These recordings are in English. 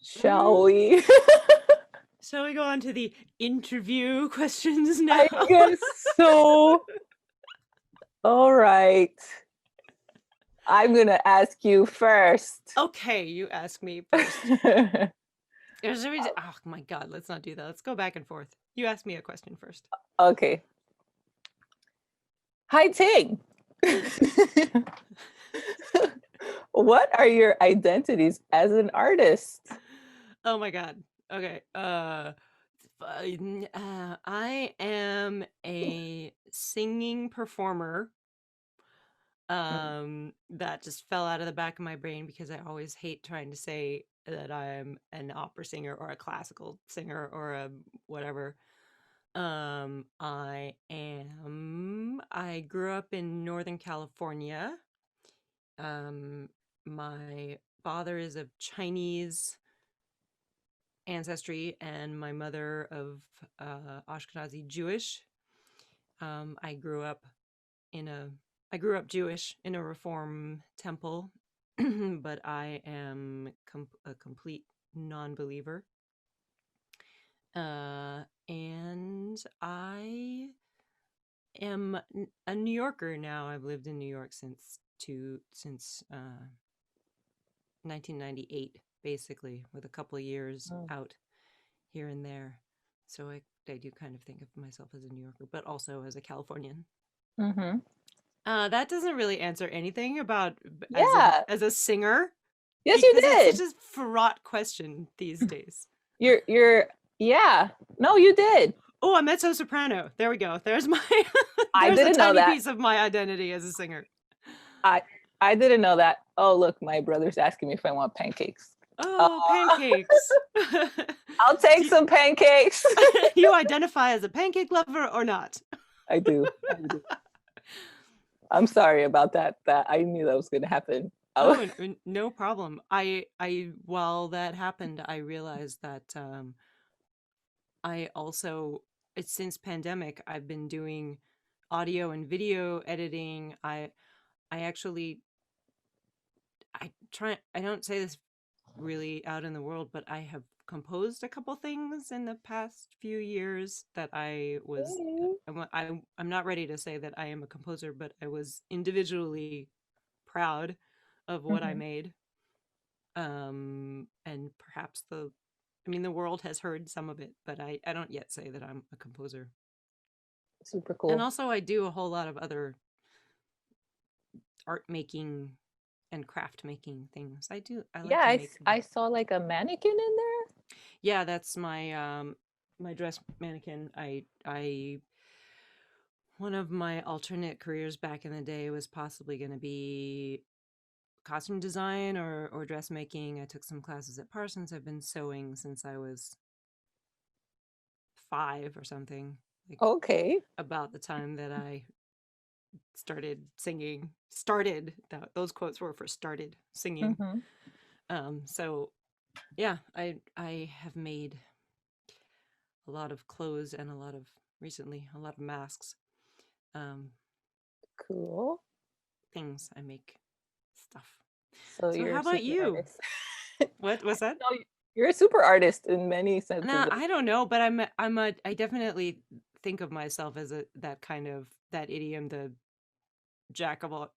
Shall we? Shall we go on to the interview questions now? I guess so. All right. I'm going to ask you first. Okay, you ask me first. Oh my God, let's not do that. Let's go back and forth. You ask me a question first. Okay. Hai-Ting. What are your identities as an artist? Oh my God. Okay. I am a singing performer. That just fell out of the back of my brain because I always hate trying to say that I'm an opera singer or a classical singer or a whatever. I grew up in Northern California. My father is of Chinese ancestry and my mother of Ashkenazi Jewish. I grew up Jewish in a Reform temple, but I am a complete non-believer. And I am a New Yorker now. I've lived in New York since 1998, basically, with a couple of years out here and there. So I do kind of think of myself as a New Yorker, but also as a Californian. Mm-hmm. That doesn't really answer anything about as a singer. Yes, you did. It's such a fraught question these days. Yeah. No, you did. Oh, a mezzo soprano. There we go. There's my. I didn't know that. Piece of my identity as a singer. I didn't know that. Oh, look, my brother's asking me if I want pancakes. Oh, pancakes. I'll take some pancakes. You identify as a pancake lover or not? I do. I'm sorry about that. I knew that was going to happen. Oh, no problem. While that happened, I realized that I also, since pandemic, I've been doing audio and video editing. I don't say this really out in the world, but I have composed a couple things in the past few years that I'm not ready to say that I am a composer, but I was individually proud of what I made. And perhaps the world has heard some of it, but I don't yet say that I'm a composer. Super cool. And also I do a whole lot of other art making and craft making things. I saw like a mannequin in there. Yeah, that's my my dress mannequin. I one of my alternate careers back in the day was possibly going to be costume design or dressmaking. I took some classes at Parsons. I've been sewing since I was 5 or something. Okay. About the time that I started singing. Those quotes were for started singing. So yeah, I have made a lot of clothes and a lot of masks. Cool. Things I make stuff. So how about you? What's that? No, you're a super artist in many senses. No, I don't know, but I definitely think of myself as that idiom, the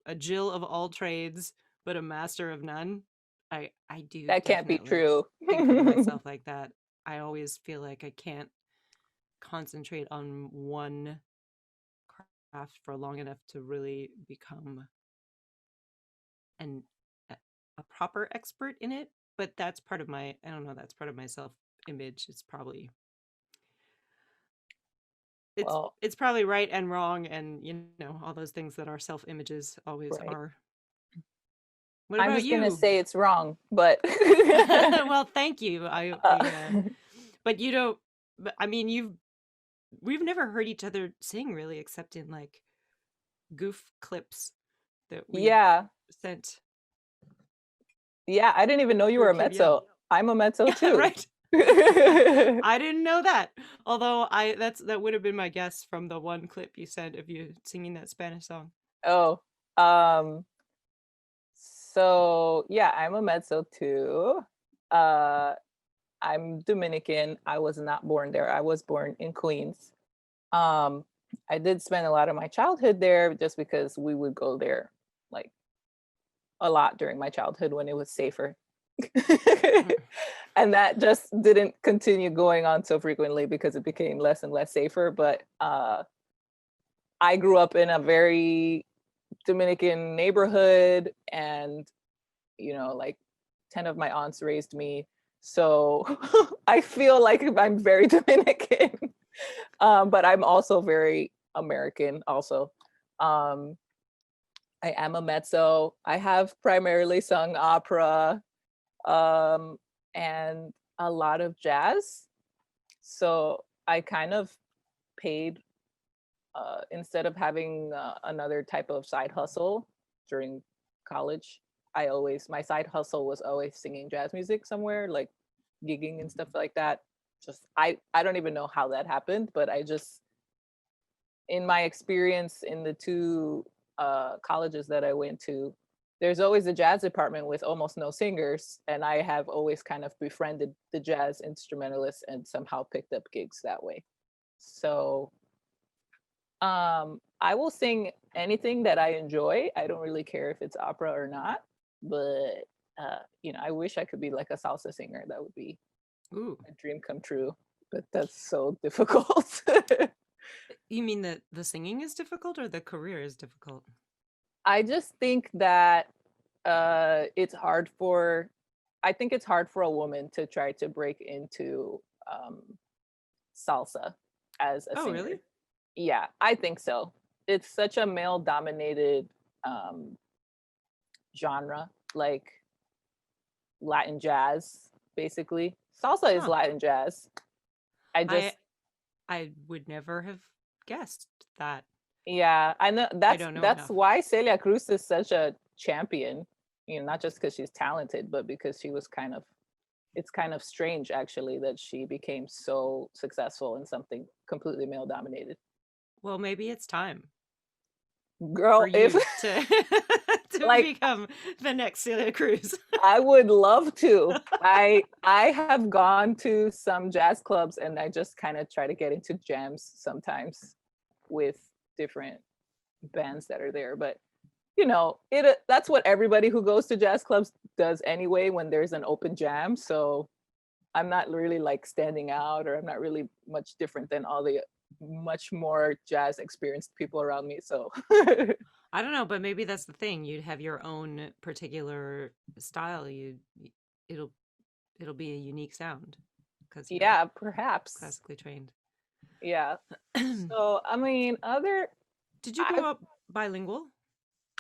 a Jill of all trades, but a master of none. I do. That can't be true. Think of myself like that. I always feel like I can't concentrate on one craft for long enough to really become a proper expert in it. But that's part of my, I don't know, that's part of my self-image. It's probably it's probably right and wrong, and all those things that our self-images always are. What about you? I'm just gonna say it's wrong, but well, thank you. But you don't. I mean, we've never heard each other sing really, except in like goof clips that we sent. Yeah, I didn't even know you were a mezzo. I'm a mezzo too. Right. I didn't know that. Although that would have been my guess from the one clip you sent of you singing that Spanish song. Oh, so yeah, I'm a mezzo too. I'm Dominican. I was not born there. I was born in Queens. Um, I did spend a lot of my childhood there just because we would go there like a lot during my childhood when it was safer. And that just didn't continue going on so frequently because it became less and less safer. But I grew up in a very Dominican neighborhood, and like 10 of my aunts raised me. So I feel like I'm very Dominican, but I'm also very American also. Um, I am a mezzo. I have primarily sung opera, um, and a lot of jazz. So I kind of paid, instead of having another type of side hustle during college. My side hustle was always singing jazz music somewhere, like gigging and stuff like that. Just I don't even know how that happened, but I just, in my experience in the two colleges that I went to, there's always a jazz department with almost no singers, and I have always kind of befriended the jazz instrumentalists and somehow picked up gigs that way. So I will sing anything that I enjoy. I don't really care if it's opera or not, but I wish I could be like a salsa singer. That would be Ooh. a dream come true, but that's so difficult. You mean that the singing is difficult or the career is difficult? I just think that it's hard for I think it's hard for a woman to try to break into salsa as a Oh, singer. really? Yeah, I think so. It's such a male dominated um genre, like Latin jazz, basically. Salsa is Huh. Latin jazz. I I just I would never have guessed that. Yeah, I know I that's don't know that's enough. why Celia Cruz is such a champion. Not just because she's talented, but because she was it's kind of strange actually that she became so successful in something completely male dominated. Well, maybe it's time for Girl, if you to to like become the next Celia Cruz. I would love to. I have gone to some jazz clubs and I just kind of try to get into jams sometimes with different bands that are there, but that's what everybody who goes to jazz clubs does anyway when there's an open jam. So I'm not really like standing out, or I'm not really much different than all the much more jazz experienced people around me. So I don't know, but maybe that's the thing. You'd have your own particular style. It'll it'll be a unique sound because you're yeah, perhaps. classically trained. Yeah. So I mean, Did you I grow up bilingual?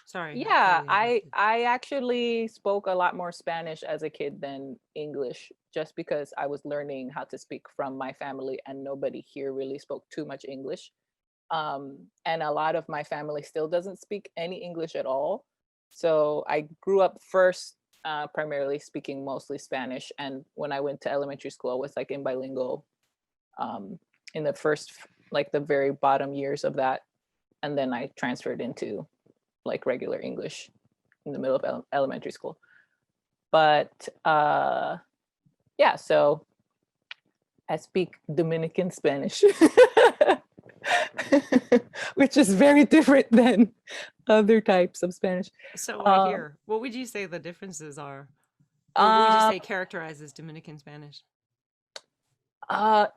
Sorry, I yeah, totally I interrupted. I actually spoke a lot more Spanish as a kid than English, just because I was learning how to speak from my family, and nobody here really spoke too much English. And a lot of my family still doesn't speak any English at all. So I grew up first primarily speaking mostly Spanish, and when I went to elementary school, I was like in bilingual um, in the first, like the very bottom years of that, and then I transferred into like regular English in the middle of elementary school. But yeah, so I speak Dominican Spanish, which is very different than other types of Spanish. So I Um, hear. What would you say the differences are? Or what would you um, say characterizes Dominican Spanish?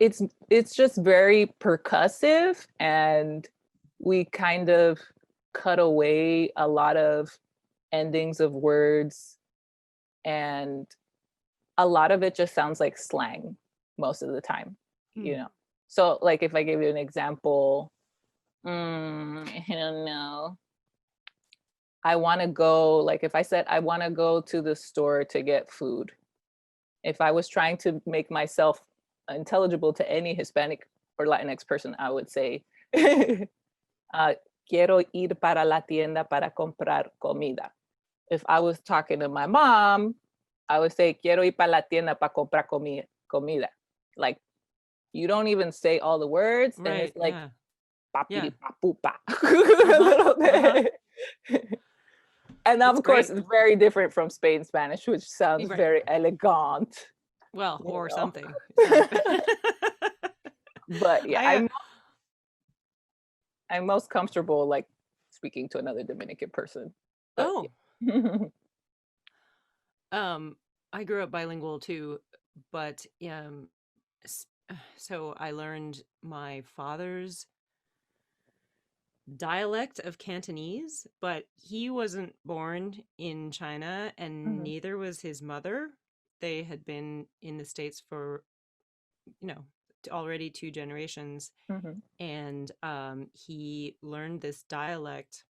it's just very percussive, and we kind of cut away a lot of endings of words, and a lot of it just sounds like slang most of the time, you Hmm. know. So like if I give you an example, I don't know. I want to go, like if I said I want to go to the store to get food, if I was trying to make myself intelligible to any Hispanic or Latinx person, I would say, quiero ir para la tienda para comprar comida. If I was talking to my mom, I would say, quiero ir para la tienda para comprar comida. Like, you don't even say all the words, and Right. it's like, Yeah. Yeah. papiri papupa, a Uh-huh. little Uh-huh. bit. And That's of course, great. it's very different from Spain Spanish, which sounds Right. very elegant. Well, you or know. something. But yeah, I I'm most comfortable like speaking to another Dominican person. But oh, yeah. um, I grew up bilingual too, but so I learned my father's dialect of Cantonese, but he wasn't born in China and Mhm, neither was his mother. They had been in the States for, you know, already two generations. mhm. And he learned this dialect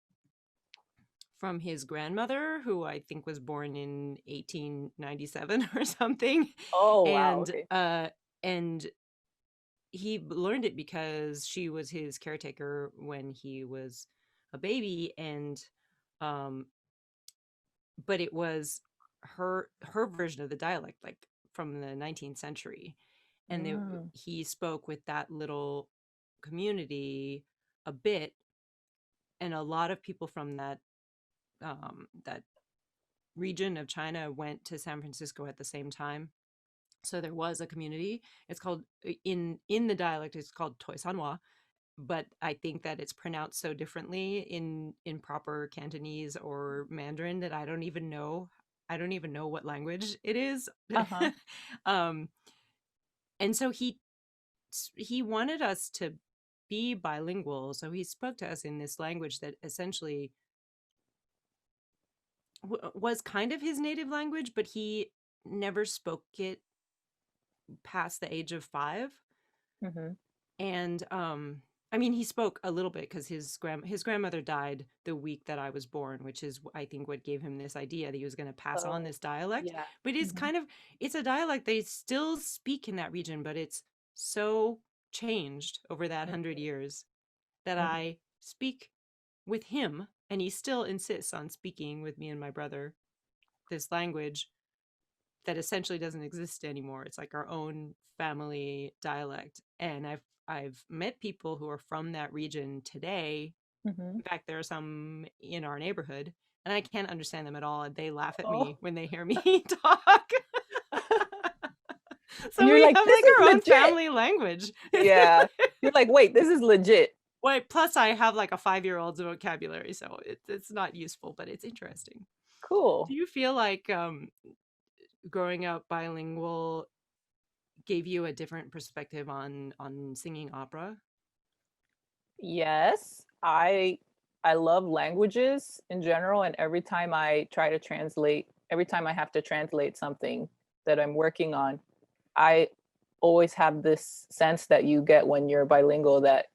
from his grandmother, who I think was born in 1897 or something. Oh wow, And okay. and he learned it because she was his caretaker when he was a baby, and um but it was her version of the dialect, like from the 19th century, and Mm, he spoke with that little community a bit, and a lot of people from that region of China went to San Francisco at the same time. So there was a community. It's called, in the dialect, it's called Toi Sanwa, but I think that it's pronounced so differently in proper Cantonese or Mandarin that I don't even know what language it is. uh-huh. um and so he wanted us to be bilingual, so he spoke to us in this language that essentially was kind of his native language, but he never spoke it past the age of 5. Mhm. And I mean, he spoke a little bit because his grandmother died the week that I was born, which is, I think, what gave him this idea that he was going to pass on Oh, this dialect. yeah. But it's Mhm, kind of, it's a dialect they still speak in that region, but it's so changed over that 100 years that mhm. I speak with him, and he still insists on speaking with me and my brother this language that essentially doesn't exist anymore. It's like our own family dialect. And I've met people who are from that region today. Mhm. In fact, there are some in our neighborhood, and I can't understand them at all. And they laugh at Oh. me when they hear me talk. And So you're we like, have "This like is our own legit." family language. Yeah. You're like, "Wait, this is legit." Wait, plus I have like a 5-year-old's vocabulary, so it's not useful, but it's interesting. Do Cool. you feel like growing up bilingual gave you a different perspective on singing opera? Yes, I love languages in general, and every time I try to translate, every time I have to translate something that I'm working on, I always have this sense that you get when you're bilingual that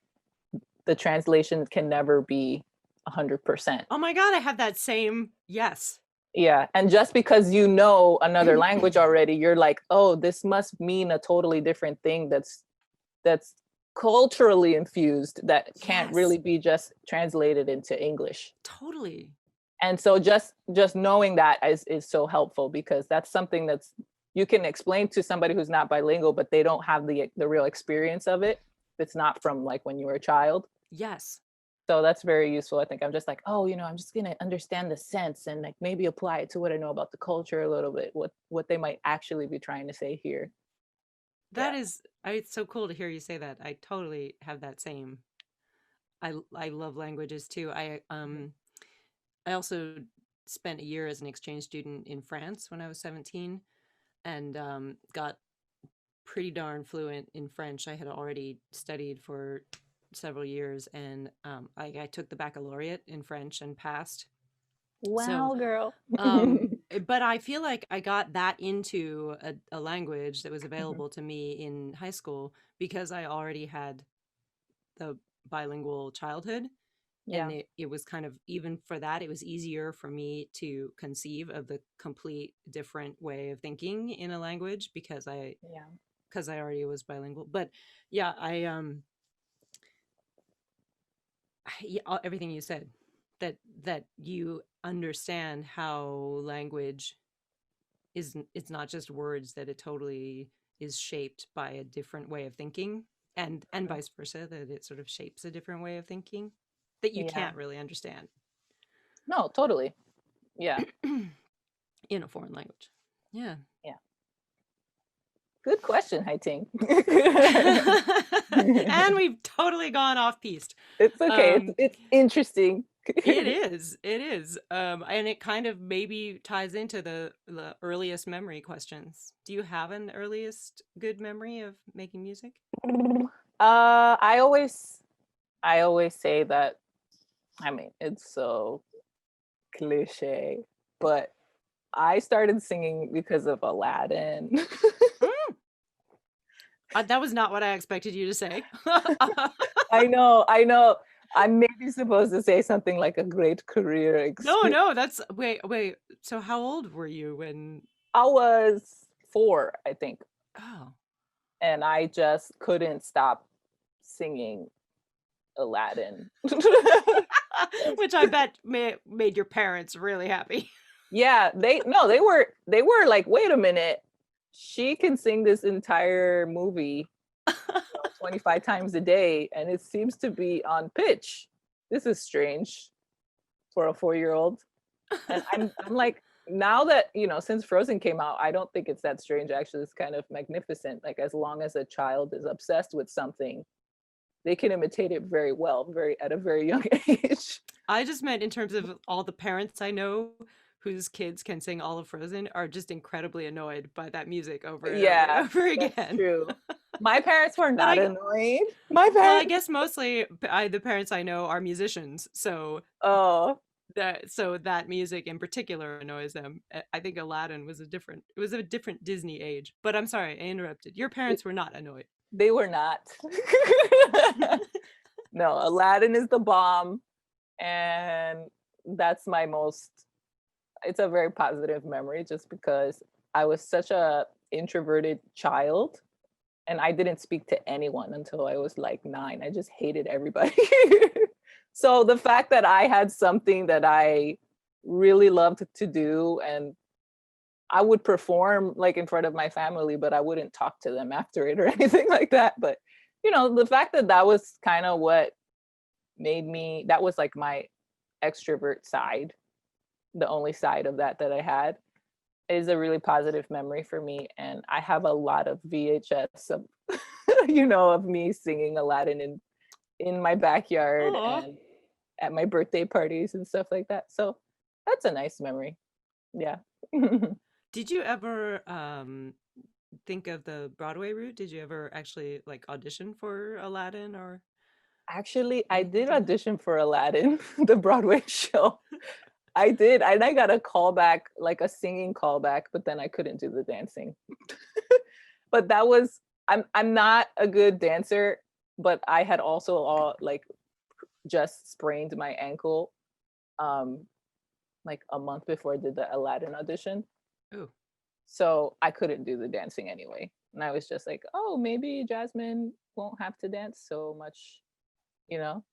the translation can never be 100%. Oh my god, I have that same yes. Yeah, and just because you know another language already, you're like, "Oh, this must mean a totally different thing that's culturally infused that can't Yes, really be just translated into English." totally. And so just knowing that is so helpful because that's something that's you can explain to somebody who's not bilingual, but they don't have the real experience of it. It's not from like when you were a child. Yes. So that's very useful. I think I'm just like, oh, I'm just gonna understand the sense and like maybe apply it to what I know about the culture a little bit, what they might actually be trying to say here. That Yeah. is it's so cool to hear you say that. I totally have that same. I love languages too. Mhm. I also spent a year as an exchange student in France when I was 17, and got pretty darn fluent in French. I had already studied for several years, and I took the baccalaureate in French and passed. So Wow, girl. but I feel like I got that into a language that was Mhm. available to me in high school because I already had the bilingual childhood, and Yeah. it was kind of, even for that, it was easier for me to conceive of the complete different way of thinking in a language Yeah. because I already was bilingual. But yeah, yeah, everything you said, that you understand how language is, it's not just words, that it totally is shaped by a different way of thinking, and Mhm. vice versa, that it sort of shapes a different way of thinking that you Yeah. can't really understand No, totally. Yeah. in a foreign language. Yeah. Yeah. Good question, Hai-Ting. And we've totally gone off piste. It's okay. It's interesting. It is. It is. And it kind of maybe ties into the earliest memory questions. Do you have an earliest good memory of making music? I always say that, I mean, it's so cliche, but I started singing because of Aladdin. Mm. That was not what I expected you to say. I know. I'm maybe supposed to say something like a great career experience. No, that's wait. So how old were you when? I was 4, I think, Oh, and I just couldn't stop singing Aladdin. which I bet made your parents really happy. Yeah, they were like, wait a minute, she can sing this entire movie 25 times a day, and it seems to be on pitch. This is strange for a 4-year-old. And I'm like, now that, since Frozen came out, I don't think it's that strange. Actually, it's kind of magnificent. Like, as long as a child is obsessed with something, they can imitate it very well, at a very young age. I just meant in terms of all the parents I know whose kids can sing all of Frozen are just incredibly annoyed by that music over and over and Yeah, over that's again. true. My parents were But not annoyed. My well, I parents. guess mostly the parents I know are musicians, so Oh, that music in particular annoys them. I think Aladdin was a different Disney age. But I'm sorry, I interrupted. Your parents were not annoyed. they were not. No, Aladdin is the bomb, and that's my most. It's a very positive memory, just because I was such a introverted child, and I didn't speak to anyone until I was like 9. I just hated everybody. So the fact that I had something that I really loved to do, and I would perform like in front of my family, but I wouldn't talk to them after it or anything like that. But the fact that that was kind of what that was like my extrovert side, the only side of that I had, is a really positive memory for me. And I have a lot of VHS of, of me singing Aladdin in my backyard Oh, and at my birthday parties and stuff like that. So that's a nice memory. Yeah. did you ever think of the Broadway route? Did you ever actually like audition for Aladdin or Actually, I anything did like that? audition for Aladdin, the Broadway show. I did, and I got a callback, like a singing callback, but then I couldn't do the dancing. But that was I'm not a good dancer, but I had also like just sprained my ankle like a month before I did the Aladdin audition. Oh, So I couldn't do the dancing anyway. And I was just like, oh, maybe Jasmine won't have to dance so much, you know?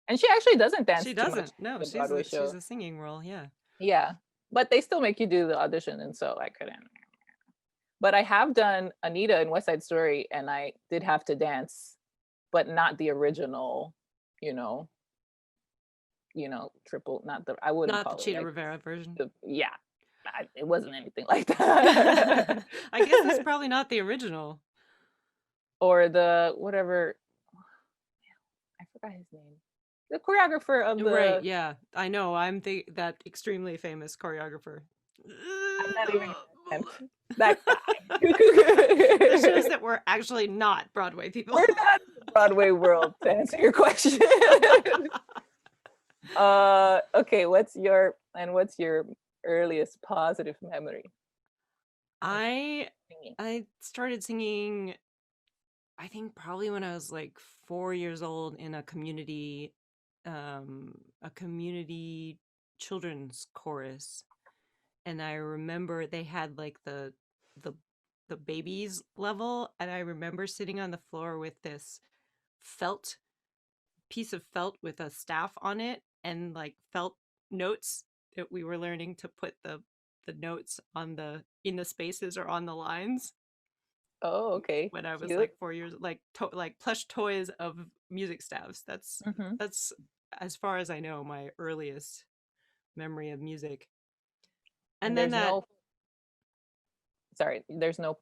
And she actually doesn't she dance too much doesn't. No, in the Broadway she's show. a singing role. Yeah. Yeah. But they still make you do the audition. And so I couldn't. But I have done Anita in West Side Story, and I did have to dance, but not the original, you know, triple, not the, I wouldn't Not the call it Cheetah like, Rivera version. yeah, it wasn't anything like I that. guess that's probably not the original. Or the whatever, I forgot his name. The choreographer of Right, the, yeah. I know. I'm that extremely famous choreographer. I'm not even gonna attempt that guy. This shows that we're actually not Broadway people. We're not in the Broadway world, to answer your question. Okay, what's your earliest positive memory of I singing? I started singing I think probably when I was like 4 years old in a community children's chorus, and I remember they had like the the babies level, and I remember sitting on the floor with this felt piece of felt with a staff on it and like felt notes that we were learning to put the notes on the in the spaces or on the lines Oh, okay, when I was cute. like 4 years, like like plush toys of music staffs. Hmm. That's as far as I know my earliest memory of music. And And then that there's no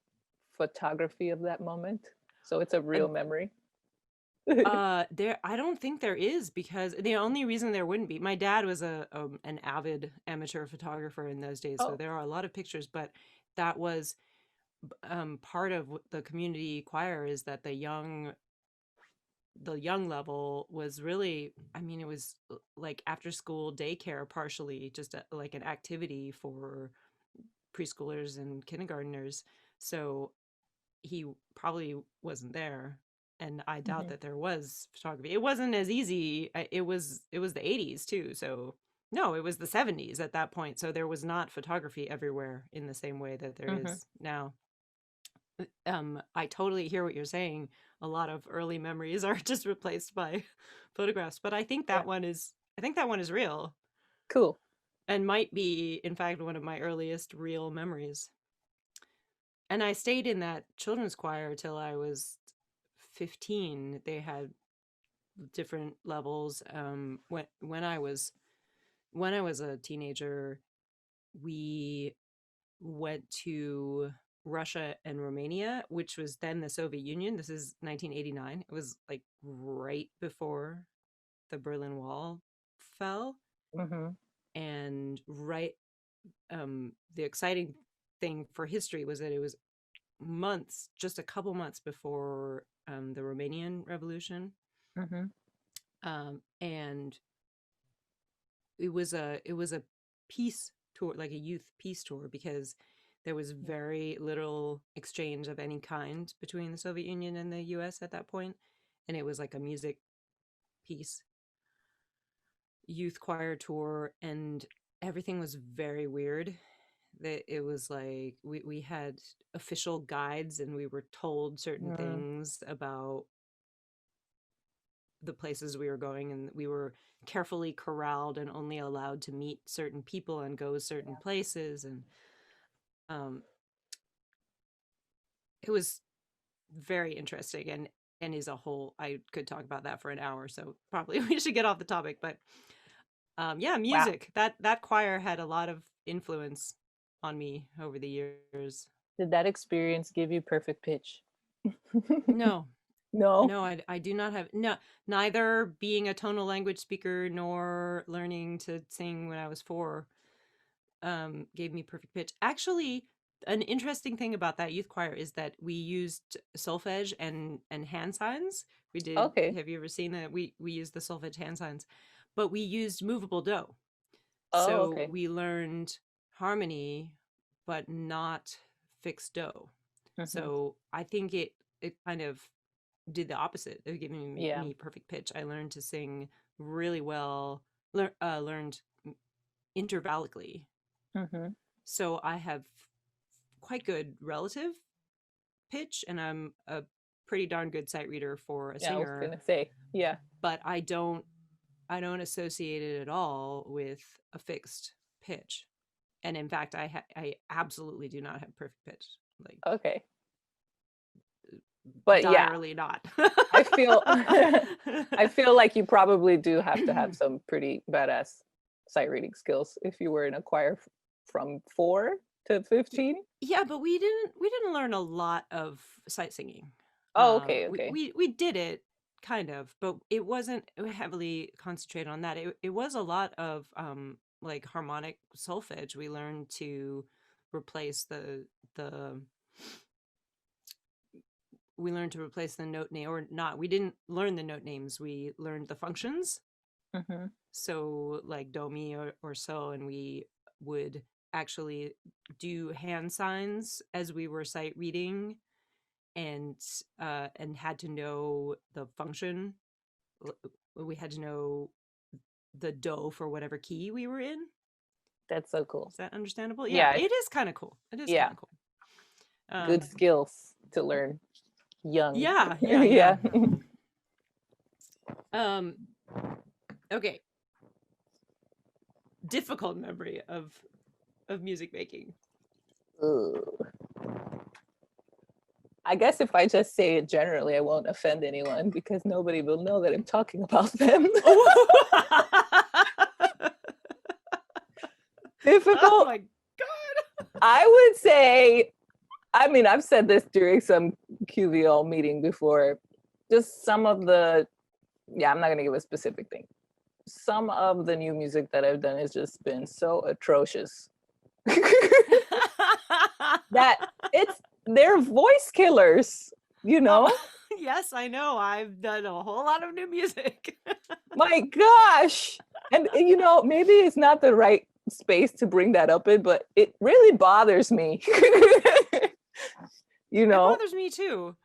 photography of that moment? So it's a real memory. There, I don't think there is, because the only reason there wouldn't be, my dad was an avid amateur photographer in those days, so Oh. there are a lot of pictures, but that was part of the community choir, is that the young level was really, I mean, it was like after school daycare, partially just like an activity for preschoolers and kindergartners. So he probably wasn't there, and I doubt Mm-hmm. that there was photography. It wasn't as easy. It was the 80s too, so no, it was the 70s at that point, so there was not photography everywhere in the same way that there Mm-hmm. is now. I totally hear what you're saying. A lot of early memories are just replaced by photographs, but Yeah. I think that one is real, Cool. and might be, in fact, one of my earliest real memories. And I stayed in that children's choir till I was 15. They had different levels. When I was a teenager, we went to Russia and Romania, which was then the Soviet Union. This is 1989. It was like right before the Berlin Wall fell, Mm-hmm. and right, the exciting thing for history was that it was just a couple months before the Romanian Revolution, Mm-hmm. and it was a peace tour, like a youth peace tour, because there was very little exchange of any kind between the Soviet Union and the U.S. at that point, and it was like a music peace youth choir tour, and everything was very weird. That it was like we had official guides, and we were told certain Mm-hmm. things about the places we were going, and we were carefully corralled and only allowed to meet certain people and go certain places, and um it was very interesting, and is a whole, I could talk about that for an hour, so probably we should get off the topic. But yeah, Wow. music, that choir had a lot of influence on me over the years. Did that experience give you perfect pitch? No, No. no, I do not have, no, neither being a tonal language speaker nor learning to sing when I was 4 gave me perfect pitch. Actually, an interesting thing about that youth choir is that we used solfege and hand signs. We did. Okay. Have you ever seen that? We used the solfege hand signs, but we used movable do. Oh, So okay. we learned harmony, but not fixed do. Mm-hmm. So I think it kind of did the opposite of giving Yeah. me perfect pitch. I learned to sing really well. Learned intervallically, Mm-hmm. so I have quite good relative pitch, and I'm a pretty darn good sight reader for a Yeah, I was singer, gonna say. Yeah. but I don't associate it at all with a fixed pitch. And in fact, I absolutely do not have perfect pitch. Like, Okay. But yeah, direly not. I feel I feel like you probably do have to have some pretty badass sight reading skills if you were in a choir from 4 to 15. Yeah, but we didn't learn a lot of sight singing. Oh, okay, We, okay. we we did it kind of, but it wasn't heavily concentrated on that. It was a lot of like harmonic solfege. We learned to replace the we learned to replace the note name, or not. We didn't learn the note names. We learned the functions. Mm-hmm. So like do mi or so, and we would actually do hand signs as we were sight reading, and had to know the function. We had to know the do for whatever key we were in. That's so cool. Is that understandable? Yeah, Yeah, it is kind of cool. It is kind yeah. of cool. Good skills to learn young. Yeah, yeah, yeah. Yeah. um okay, difficult memory of music making. Ooh. I guess if I just say it generally, I won't offend anyone because nobody will know that I'm talking about them. Oh Difficult. my god. I would say I mean, I've said this during some QVL meeting before. Just some of the, yeah, I'm not gonna give a specific thing. Some of the new music that I've done has just been so atrocious that they're voice killers, you know? Oh, yes, I know. I've done a whole lot of new music. My gosh. And you know, maybe it's not the right space to bring that up in, but it really bothers me. You It know, bothers me too.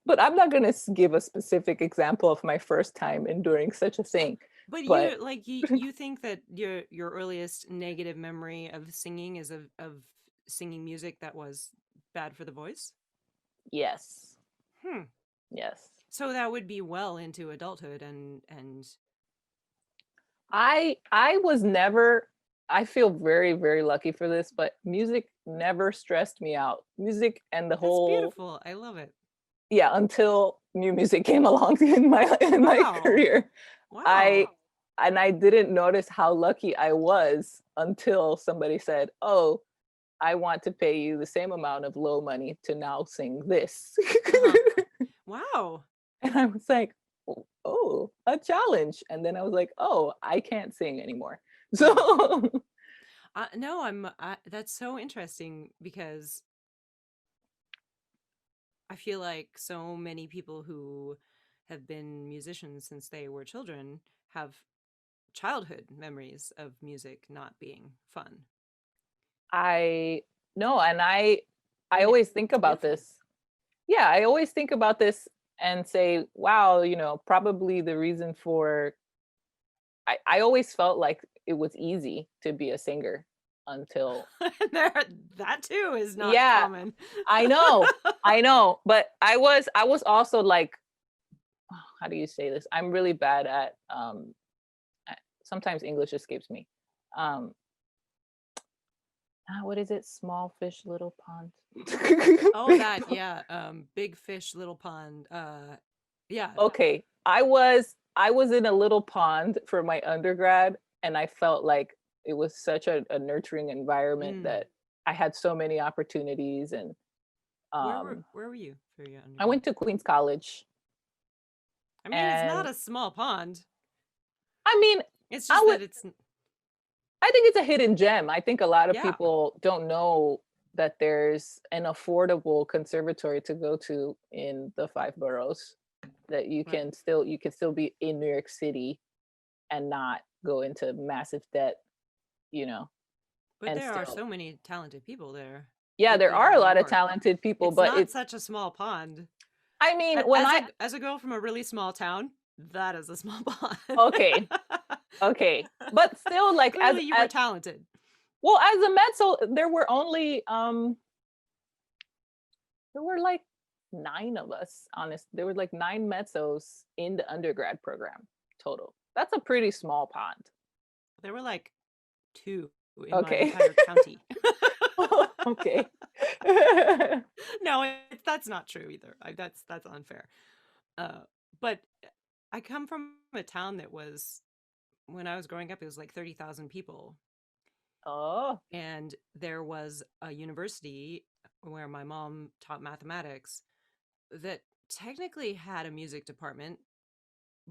but I'm not going to give a specific example of my first time enduring such a thing. But But you think that your earliest negative memory of singing is of singing music that was bad for the voice? yes, Hmm. yes. So that would be well into adulthood and I was never, I feel very, very lucky for this, but music never stressed me out. Music and the that's whole, beautiful. I love it. yeah, until new music came along in my Wow. career. I Wow. and I didn't notice how lucky I was until somebody said, "Oh, I want to pay you the same amount of low money to now sing this." Uh-huh. Wow. And I was like, "Oh, oh, a challenge." And then I was like, "Oh, I can't sing anymore." So No, that's so interesting because I feel like so many people who have been musicians since they were children have childhood memories of music not being fun. I no, and I And always think it's about beautiful. this. Yeah, I always think about this and say, wow, you know, probably the reason for I always felt like it was easy to be a singer until there, that too is not yeah, common. I know. I know, but I was also like, how do you say this? I'm really bad at sometimes English escapes me. Um what is it? Small fish, little pond. Oh, Big that, pond. yeah. Big fish, little pond. Yeah. Okay. I was in a little pond for my undergrad and I felt like it was such a nurturing environment Mm. that I had so many opportunities and Where were you for your I undergrad? went to Queens College I mean, it's not and a small pond. I mean, It's I just would that it's I think it's a hidden gem. I think a lot of yeah. people don't know that there's an affordable conservatory to go to in the five boroughs that Right. you can still be in New York City and not go into massive debt, you know, But and there are still so many talented people there yeah, there living are in a New lot of York. talented people, It's but not it's such a small pond. I mean, when I As a girl from a really small town, that is a small pond. okay, okay. But still like Clearly you were as talented. well as a mezzo, there were like nine of us, honest. There were like nine mezzos in the undergrad program total. That's a pretty small pond. There were like 2 in my Okay. entire county. Okay. No, that's not true either. That's unfair. Uh, but I come from a town that was when I was growing up, it was like 30,000 people, Oh. and there was a university where my mom taught mathematics that technically had a music department,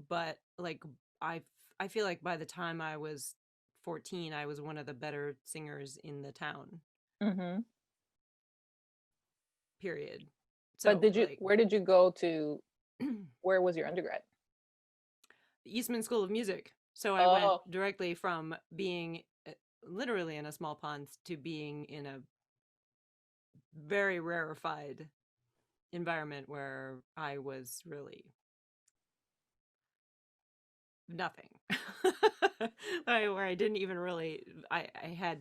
but like I I feel like by the time I was 14, I was one of the better singers in the town. Hmm. Period. But So like where did you go to, where was your undergrad? Eastman School of Music. So I went Oh. directly from being literally in a small pond to being in a very rarefied environment where I was really nothing. Where I didn't even really I had,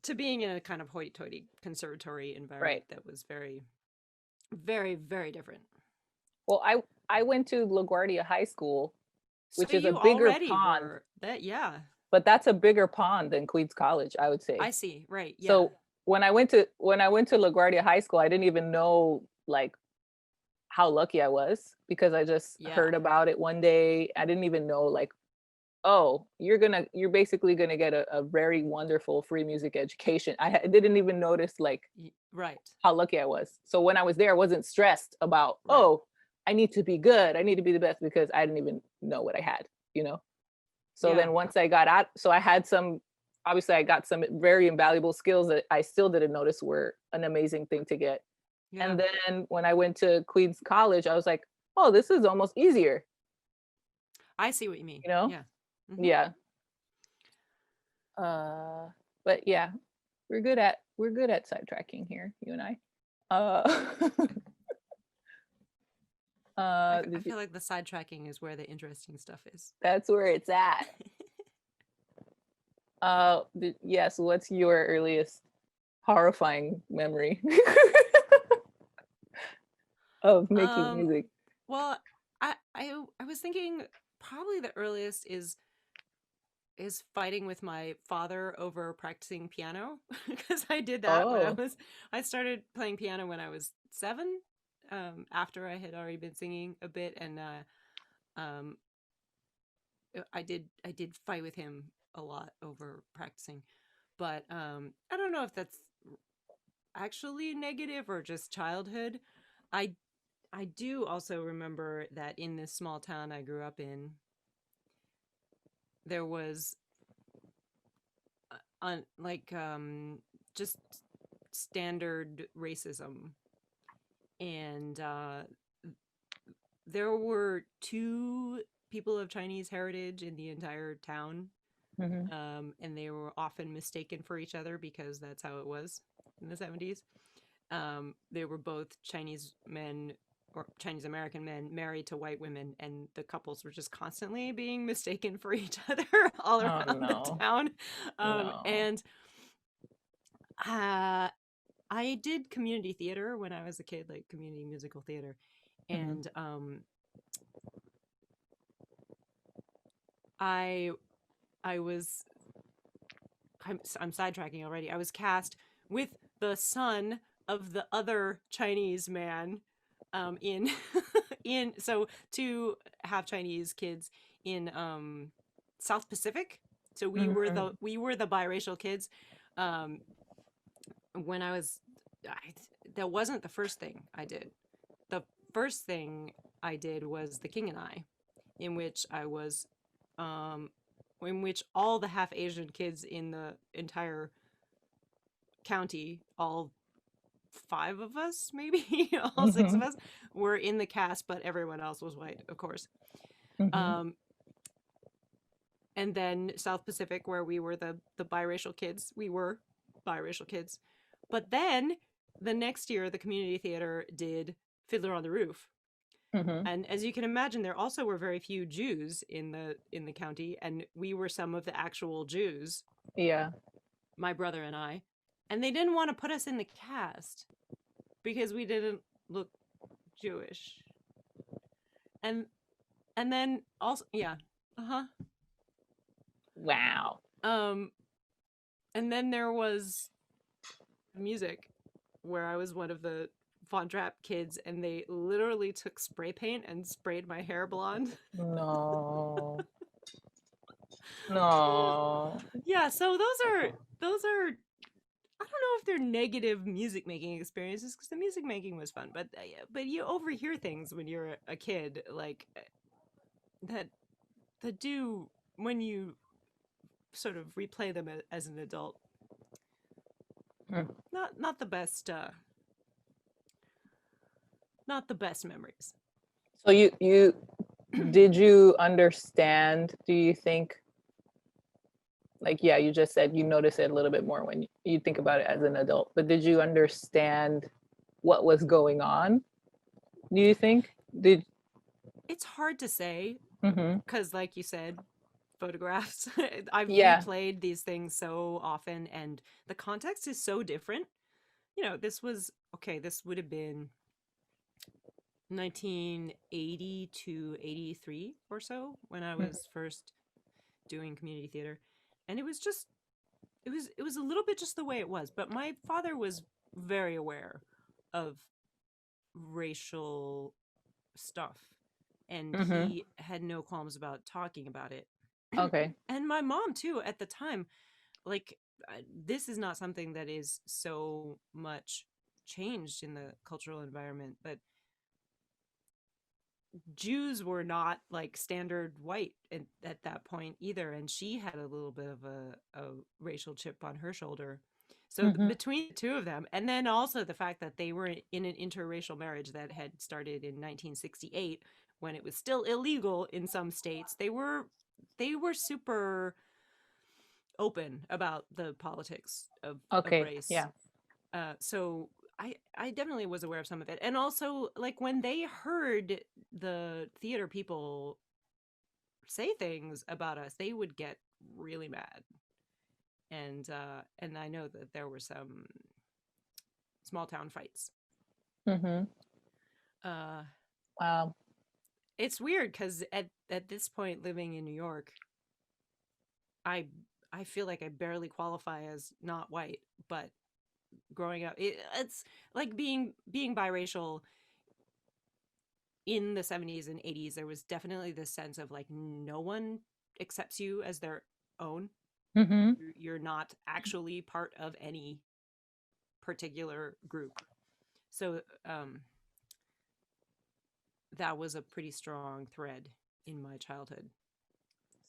to being in a kind of hoity-toity conservatory Right. environment that was very very very different. Well, I went to LaGuardia High School, So which is a you bigger already pond, were that, yeah. but that's a bigger pond than Queens College, I would say. I see. Right. Yeah. So when I went to LaGuardia High School, I didn't even know like how lucky I was because I just Yeah. heard about it one day. I didn't even know like oh, you're basically gonna get a very wonderful free music education. Didn't even notice like Right. how lucky I was. So when I was there, I wasn't stressed about, Right. oh, I need to be good. I need to be the best because I didn't even know what I had, you know? So Yeah. then once I got out, so I had some, obviously I got some very invaluable skills that I still didn't notice were an amazing thing to get. Yeah. And then when I went to Queens College, I was like, oh, this is almost easier, I see what you mean. you know? Yeah. Hmm. Yeah. Uh, but yeah, we're good at sidetracking here, you and I. Uh, I did you, feel like the sidetracking is where the interesting stuff is. that's where it's at. Yes. What's your earliest horrifying memory of making um, music? well, I was thinking probably the earliest is fighting with my father over practicing piano because I did that when Oh. I started playing piano when I was 7, after I had already been singing a bit, and um I did fight with him a lot over practicing. But I don't know if that's actually negative or just childhood. I I do also remember that in this small town I grew up in, there was on like just standard racism, and there were 2 people of Chinese heritage in the entire town, Hmm. and they were often mistaken for each other because that's how it was in the 70s. They were both Chinese men or Chinese American men married to white women, and the couples were just constantly being mistaken for each other all Oh around the no. town. No. And uh, I did community theater when I was a kid, like community musical theater, Hmm. and I I was I'm sidetracking already. I was cast with the son of the other Chinese man, in in so 2 half Chinese kids in South Pacific. So Hmm. we were the biracial kids. Um, when I, that wasn't the first thing I did. The first thing I did was The King and I, in which I was um in which all the half Asian kids in the entire county, all 5 of us, maybe all 6 of Hmm. us, were in the cast, but everyone else was white, of course. Hmm. Um, and then South Pacific, where we were the biracial kids, we were biracial kids. But then the next year, the community theater did Fiddler on the Roof. Hmm. And as you can imagine, there also were very few Jews in the county, and we were some of the actual Jews, Yeah. my brother and I. And they didn't want to put us in the cast because we didn't look Jewish. And and then also, yeah. Uh-huh. Wow. Um and then there was music, where I was one of the Von Trapp kids, and they literally took spray paint and sprayed my hair blonde. No. No. Yeah, so those are I don't know if they're negative music making experiences, because the music making was fun, but you overhear things when you're a kid, like that do, when you sort of replay them as an adult. Mm. Not the best, not the best memories. So you did you understand, do you think, like, yeah, you just said you notice it a little bit more when you think about it as an adult, but did you understand what was going on? Do you think? Did It's hard to say hmm because, like you said, photographs. I've Yeah. replayed these things so often, and the context is so different. This was okay. This would have been 1980 to 83 or so when I Mhm. was first doing community theater, and it was a little bit just the way it was. But my father was very aware of racial stuff, and Mhm. he had no qualms about talking about it. Okay. And my mom too at the time. Like, this is not something that is so much changed in the cultural environment, but Jews were not like standard white at that point either, and she had a little bit of a racial chip on her shoulder. So Mm-hmm. between the two of them, and then also the fact that they were in an interracial marriage that had started in 1968, when it was still illegal in some states, they were super open about the politics of Okay. race. Yeah. So I definitely was aware of some of it, and also like when they heard the theater people say things about us, they would get really mad, and I know that there were some small town fights. Mm-hmm. Uh, Wow. it's weird because at this point, living in New York, I I feel like I barely qualify as not white, but growing up, it's like being biracial in the 70s and 80s. There was definitely this sense of like no one accepts you as their own. Mm-hmm. You're not actually part of any particular group. So that was a pretty strong thread in my childhood.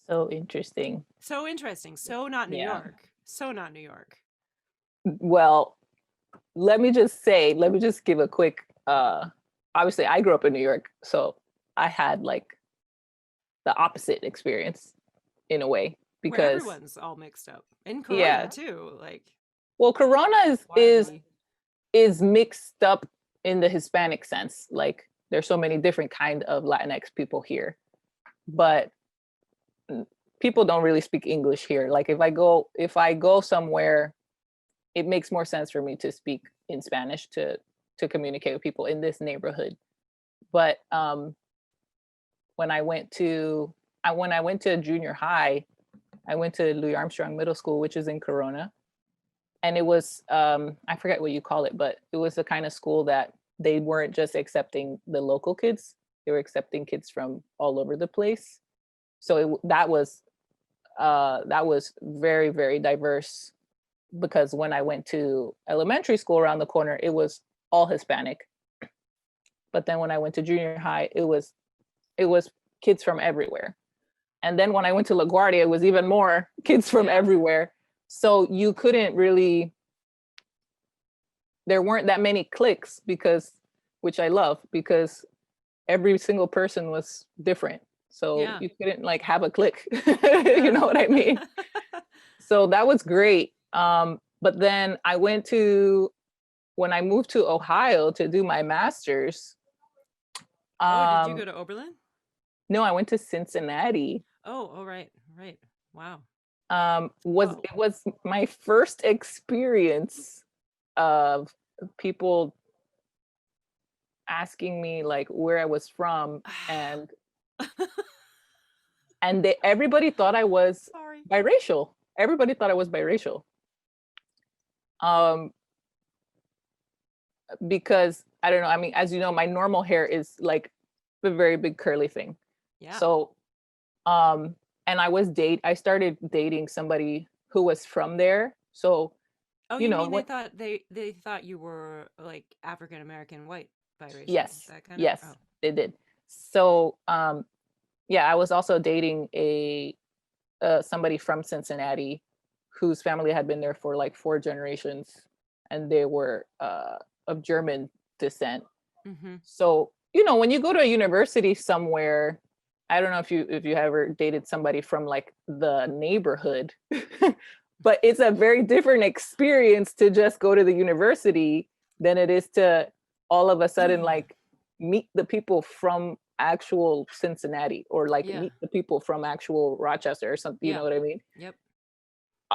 So interesting. So interesting. So not New Yeah. York. So not New York. Well, let me just give a quick obviously I grew up in New York, so I had like the opposite experience in a way Where because everyone's all mixed up. In Corona yeah. too. Like Well, Corona wildly. is mixed up in the Hispanic sense. Like there's so many different kind of Latinx people here, but people don't really speak English here. Like if I go somewhere, it makes more sense for me to speak in Spanish to communicate with people in this neighborhood. But when I went to when I went to junior high, I went to Louis Armstrong Middle School, which is in Corona, and it was I forget what you call it, but it was the kind of school that they weren't just accepting the local kids; they were accepting kids from all over the place. So that was very very diverse because when I went to elementary school around the corner, it was all Hispanic. But then when I went to junior high, it was kids from everywhere. And then when I went to LaGuardia, it was even more kids from Yeah. everywhere. So you couldn't really, there weren't that many cliques because, which I love, because every single person was different. So Yeah. you couldn't like have a clique. You Yeah. know what I mean? So that was great. But then when I moved to Ohio to do my master's, Oh, did you um, go to Oberlin? no, I went to Cincinnati. Oh, right, right. Wow. Was Whoa. it was my first experience of people asking me like where I was from, and everybody thought I was Sorry. biracial. Everybody thought I was biracial. Um, because I don't know. I mean, as you know, my normal hair is like a very big curly thing. Yeah. So, and I started dating somebody who was from there. So, Oh, you you know mean they what? thought they thought you were like African American white biracial, Yes, that kind of? yes, Oh. they did. So, yeah, I was also dating somebody from Cincinnati whose family had been there for like 4 generations, and they were of German descent. Mm-hmm. So, you know, when you go to a university somewhere, I don't know if you ever dated somebody from like the neighborhood, but it's a very different experience to just go to the university than it is to all of a sudden like meet the people from actual Cincinnati or like Yeah. meet the people from actual Rochester or something, you Yeah. know what I mean? Yep.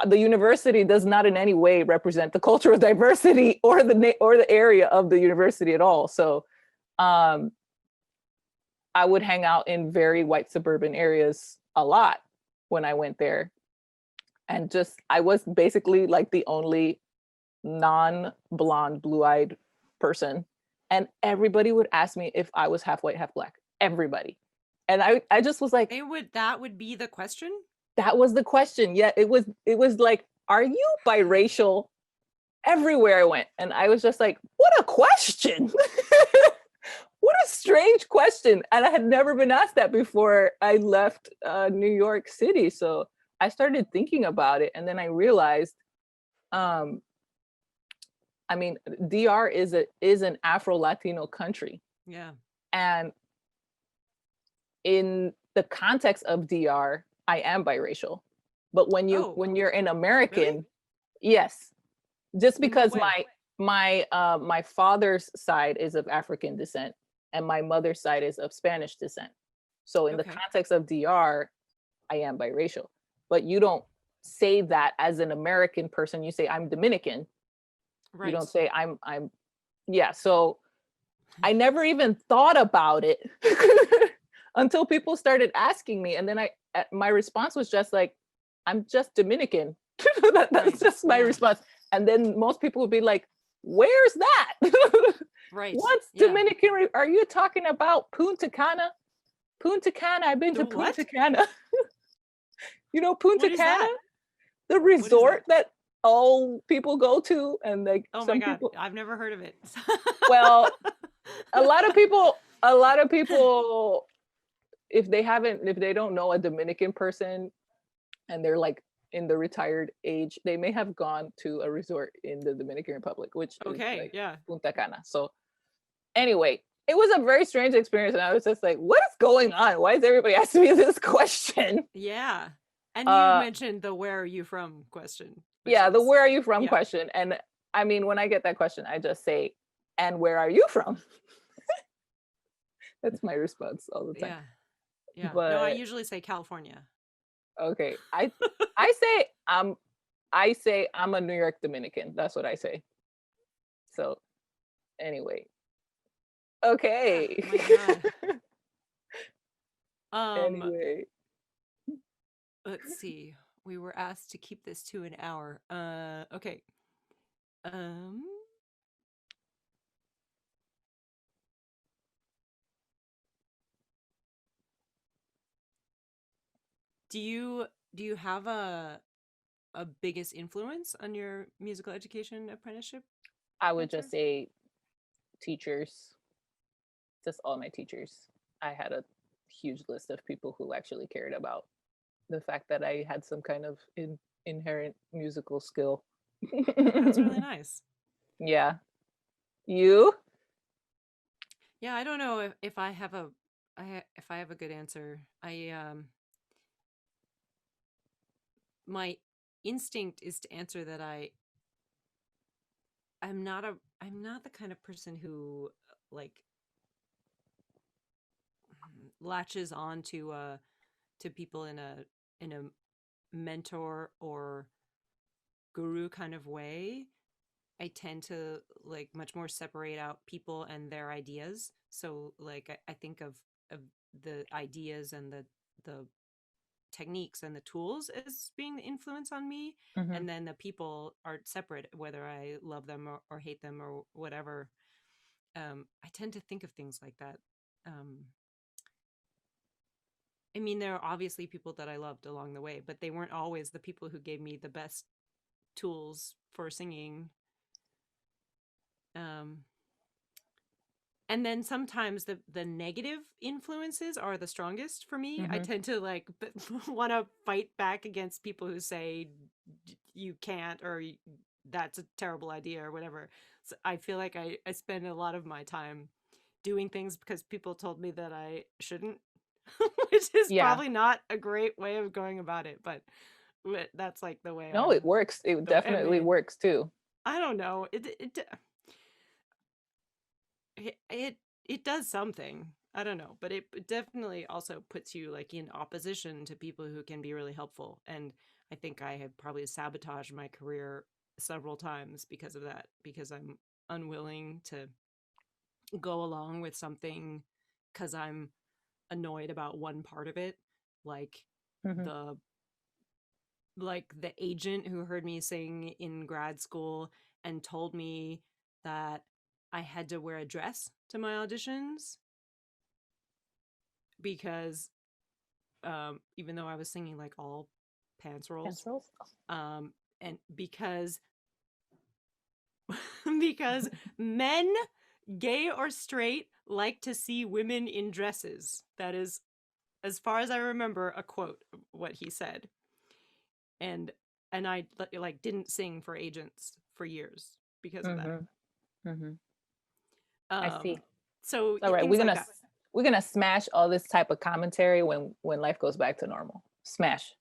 The university does not in any way represent the cultural diversity or the area of the university at all. So um, I would hang out in very white suburban areas a lot when I went there. And just, I was basically like the only non blonde, blue eyed person. And everybody would ask me if I was half white, half black. Everybody. And I just was like, That would be the question? That was the question. Yeah, it was like, are you biracial? Everywhere I went. And I was just like, what a question. What a strange question. And I had never been asked that before I left New York City. So I started thinking about it, and then I realized, um, I mean, DR is an Afro-Latino country. Yeah. And in the context of DR, I am biracial. But Oh, when you're an really? American, yes, just In what because way? my father's side is of African descent and my mother's side is of Spanish descent. So in the Okay. context of DR, I am biracial. But you don't say that as an American person. You say I'm Dominican. You Right. don't say I'm yeah. So I never even thought about it until people started asking me, and then my response was just like, I'm just Dominican. That's Right. just my Yeah. response. And then most people would be like, where's that? Right. What's Yeah. Dominican? Are you talking about Punta Cana? Punta Cana. I've been The to Punta what? Cana. You know What Punta is Cana, that? the What is resort that? that all people go to, and like Oh my some God. people. I've never heard of it. Well, a lot of people, if they don't know a Dominican person and they're like in the retired age, they may have gone to a resort in the Dominican Republic, which is Okay. like Yeah. Punta Cana. So anyway, it was a very strange experience, and I was just like, what is going on? Why is everybody asking me this question? Yeah. And you Uh mentioned the where are you from question, which yeah, the is, where are you from yeah. question. And I mean, when I get that question, I just say, and where are you from? That's my response all the time. Yeah. Yeah. No, I But usually say California. okay, I say I say I'm a New York Dominican. That's what I say. So anyway, Ah, okay. my God. Um, Anyway, let's see. We were asked to keep this to an hour. Okay. Um, do you do you have a biggest influence on your musical education apprenticeship I would answer? just say teachers, just all my teachers. I had a huge list of people who actually cared about the fact that I had some kind of inherent musical skill. That's really nice. Yeah. You? Yeah, I don't know if I have a if I have a good answer. My instinct is to answer that I'm not the kind of person who like latches on to people in a mentor or guru kind of way. I tend to like much more separate out people and their ideas. So like I think of the ideas and the techniques and the tools as being the influence on me, Mm-hmm. and then the people are separate, whether I love them or hate them or whatever. I tend to think of things like that. um, I mean, there are obviously people that I loved along the way, but they weren't always the people who gave me the best tools for singing. um, and then sometimes the negative influences are the strongest for me. I Mm-hmm. tend to like want to fight back against people who say you can't or that's a terrible idea or whatever. So I feel like I spend a lot of my time doing things because people told me that I shouldn't, which is Yeah. probably not a great way of going about it, but that's like the way No, it works. It I definitely mean, works too. I don't know. It it does something. I don't know, but it definitely also puts you like in opposition to people who can be really helpful. And I think I have probably sabotaged my career several times because of that, because I'm unwilling to go along with something because I'm annoyed about one part of it, like Mm-hmm. the the agent who heard me sing in grad school and told me that I had to wear a dress to my auditions because even though I was singing like all pants rolls. Pants rolls? And because because men, gay or straight, like to see women in dresses. That is, as far as I remember, a quote of what he said. And I like didn't sing for agents for years because of that. Mm-hmm. Mm-hmm. I see. So All right, things like that. we're gonna smash all this type of commentary when life goes back to normal. Smash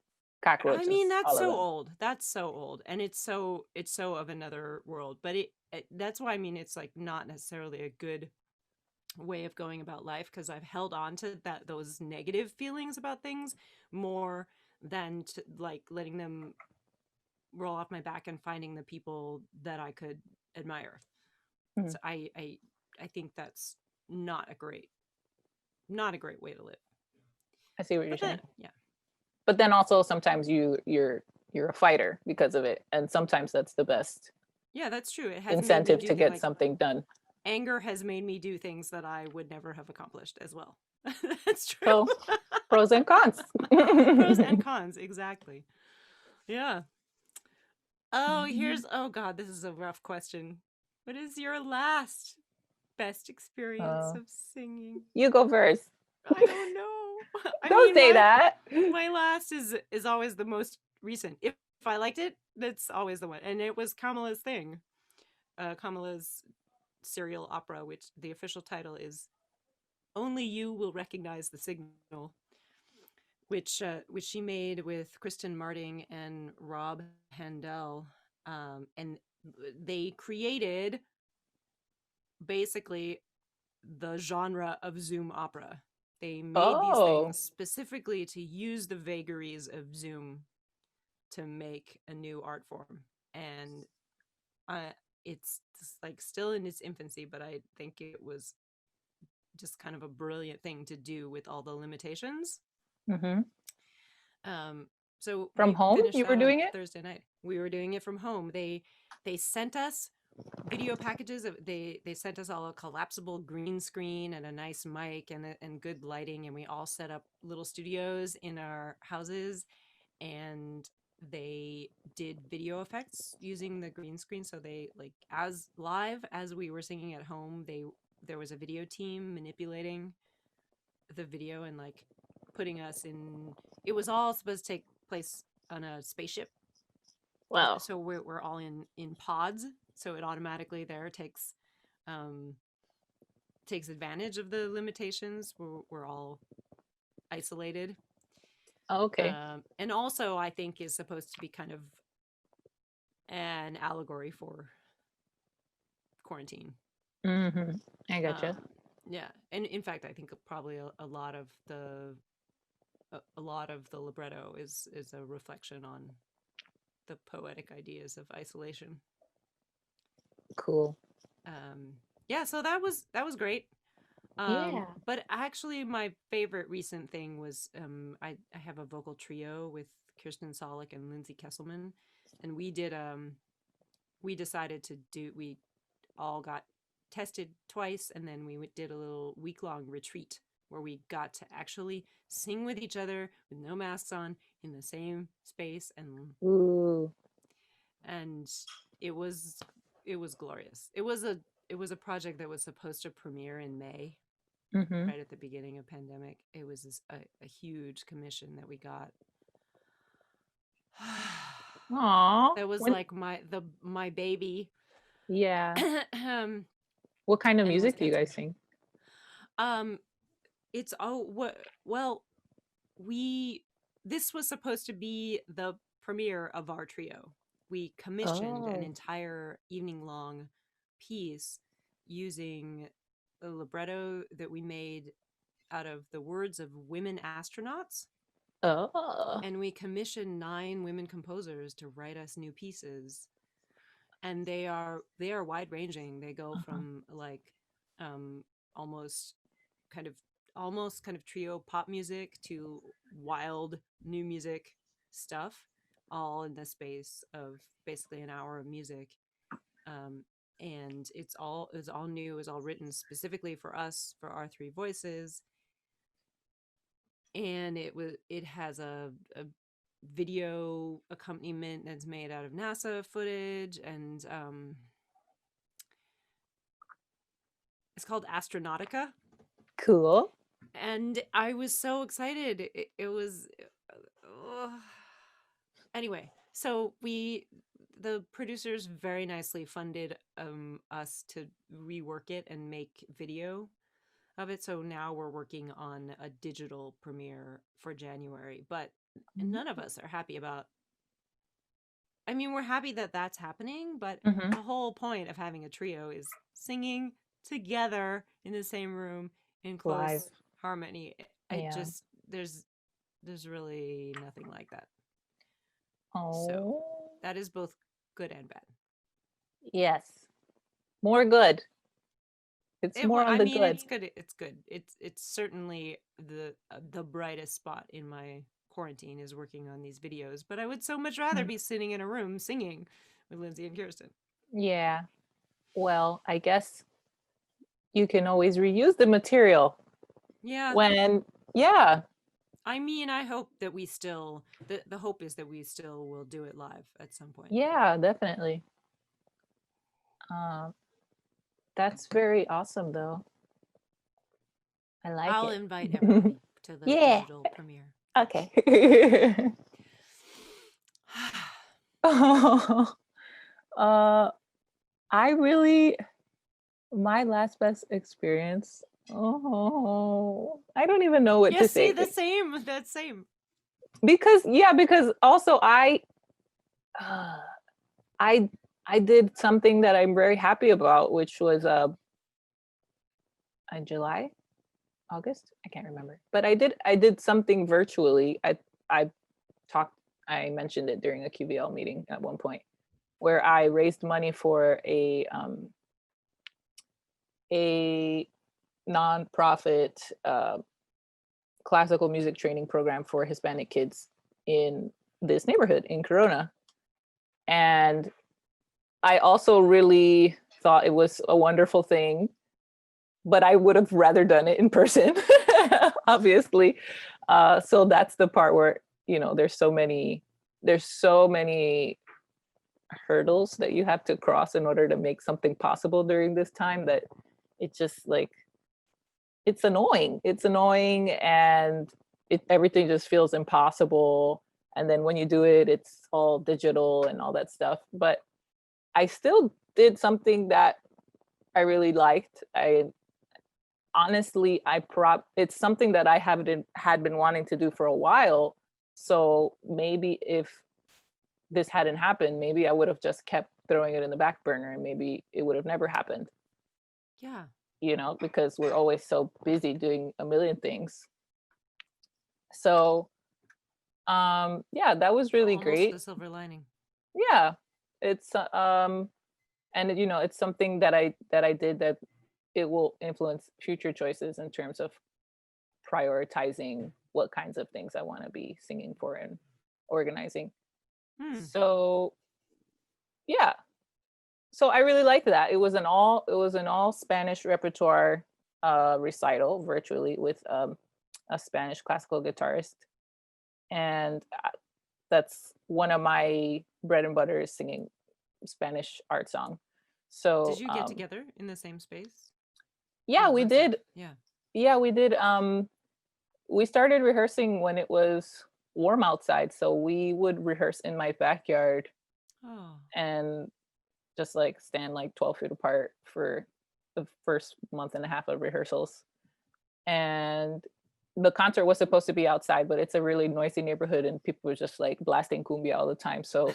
I mean, cockroaches, that's all of so them. old. That's so old, and it's so of another world. But that's why I mean it's like not necessarily a good way of going about life, because I've held on to those negative feelings about things more than to like letting them roll off my back and finding the people that I could admire. Mhm. So I think that's not a great way to live. I see what you're But then saying. yeah. But then also sometimes you're a fighter because of it, and sometimes that's the best Yeah, that's true. It has made me incentive do to the get like something done. anger has made me do things that I would never have accomplished as well. That's true. So pros and cons. Pros and cons, exactly. Yeah. Oh, oh God, this is a rough question. What is your last best experience uh, of singing? you go first. I don't know. I Don't mean, say that. my last is always the most recent. If I liked it, that's always the one. And it was Kamala's thing. Kamala's serial opera, which the official title is Only You Will Recognize the Signal, which she made with Kristen Marting and Rob Handel, and they created basically the genre of Zoom opera. They made these Oh, things specifically to use the vagaries of Zoom to make a new art form, and it's just, like still in its infancy, but I think it was just kind of a brilliant thing to do with all the limitations. mm-hmm. Um, so From we home finished you were that on doing it? Thursday night. We were doing it from home. They sent us video packages. They sent us all a collapsible green screen and a nice mic and good lighting, and we all set up little studios in our houses, and they did video effects using the green screen. So they like as live as we were singing at home, there was a video team manipulating the video and like putting us in. It was all supposed to take place on a spaceship, Wow. so we're all in pods, so it automatically there um takes advantage of the limitations. We're all isolated, Okay. and also I think is supposed to be kind of an allegory for quarantine. Mm-hmm. I gotcha. Yeah, and in fact I think probably a lot of the libretto is a reflection on the poetic ideas of isolation. Cool. Yeah, so that was great. Yeah. But actually my favorite recent thing was I have a vocal trio with Kirsten Solik and Lindsay Kesselman, and we decided to do we all got tested twice, and then we did a little week-long retreat where we got to actually sing with each other with no masks on in the same space, Ooh. and it was glorious. It was a project that was supposed to premiere in May, Mm-hmm. right at the beginning of pandemic. It was a huge commission that we got. Aw. That was When, like my baby. yeah. And What kind of was music do you canceled. guys sing? Um, it's what well we this was supposed to be the premiere of our trio. We commissioned an Oh. entire evening long piece using a libretto that we made out of the words of women astronauts, Oh. and we commissioned 9 women composers to write us new pieces, and they are wide ranging. They go Uh-huh. from like um almost kind of almost kind of trio pop music to wild new music stuff, all in the space of basically an hour of music. um and it's all new. It was all written specifically for us, for our 3 voices, and it has a video accompaniment that's made out of NASA footage, and it's called Astronautica. Cool. And I was so excited. It was anyway. So the producers very nicely funded us to rework it and make video of it. So now we're working on a digital premiere for January, but none of us are happy about. I mean, we're happy that that's happening, but the whole point of having a trio is singing together in the same room in close Live. harmony. I Yeah. just there's really nothing like that. Oh. So that is both good and bad. Yes. More good. It's more on the good. It's good. It's good. It's certainly the brightest spot in my quarantine is working on these videos. But I would so much rather be sitting in a room singing with Lindsay and Kirsten. Yeah. Well, I guess you can always reuse the material. Yeah. Yeah. I mean, I hope that we still the hope is that we still will do it live at some point. Yeah, definitely. That's very awesome, though. I like I'll it. invite everybody to the digital premiere. Okay. I really, my last best experience. I don't even know what to say. The same. That's same. Because also I did something that I'm very happy about, which was in July, August, I can't remember. But I did something virtually. I mentioned it during a QVL meeting at one point, where I raised money for a nonprofit classical music training program for Hispanic kids in this neighborhood in Corona. And I also really thought it was a wonderful thing, but I would have rather done it in person, obviously. So that's the part where, there's so many hurdles that you have to cross in order to make something possible during this time, that it just like, it's annoying. And everything just feels impossible. And then when you do it, it's all digital and all that stuff. But I still did something that I really liked. It's something that I had been wanting to do for a while. So maybe if this hadn't happened, maybe I would have just kept throwing it in the back burner, and maybe it would have never happened. Yeah. Because we're always so busy doing a million things. So, that was really Almost great. the silver lining. Yeah, it's and it's something that I did that it will influence future choices in terms of prioritizing what kinds of things I want to be singing for and organizing. So, yeah. So I really liked that. It was an all Spanish repertoire recital virtually with a Spanish classical guitarist, and that's one of my bread and butter is singing Spanish art song. So did you get together in the same space? Yeah, we did. Yeah, we did. We started rehearsing when it was warm outside, so we would rehearse in my backyard. And just like stand like 12 feet apart for the first month and a half of rehearsals. And the concert was supposed to be outside, but it's a really noisy neighborhood and people were just like blasting cumbia all the time. So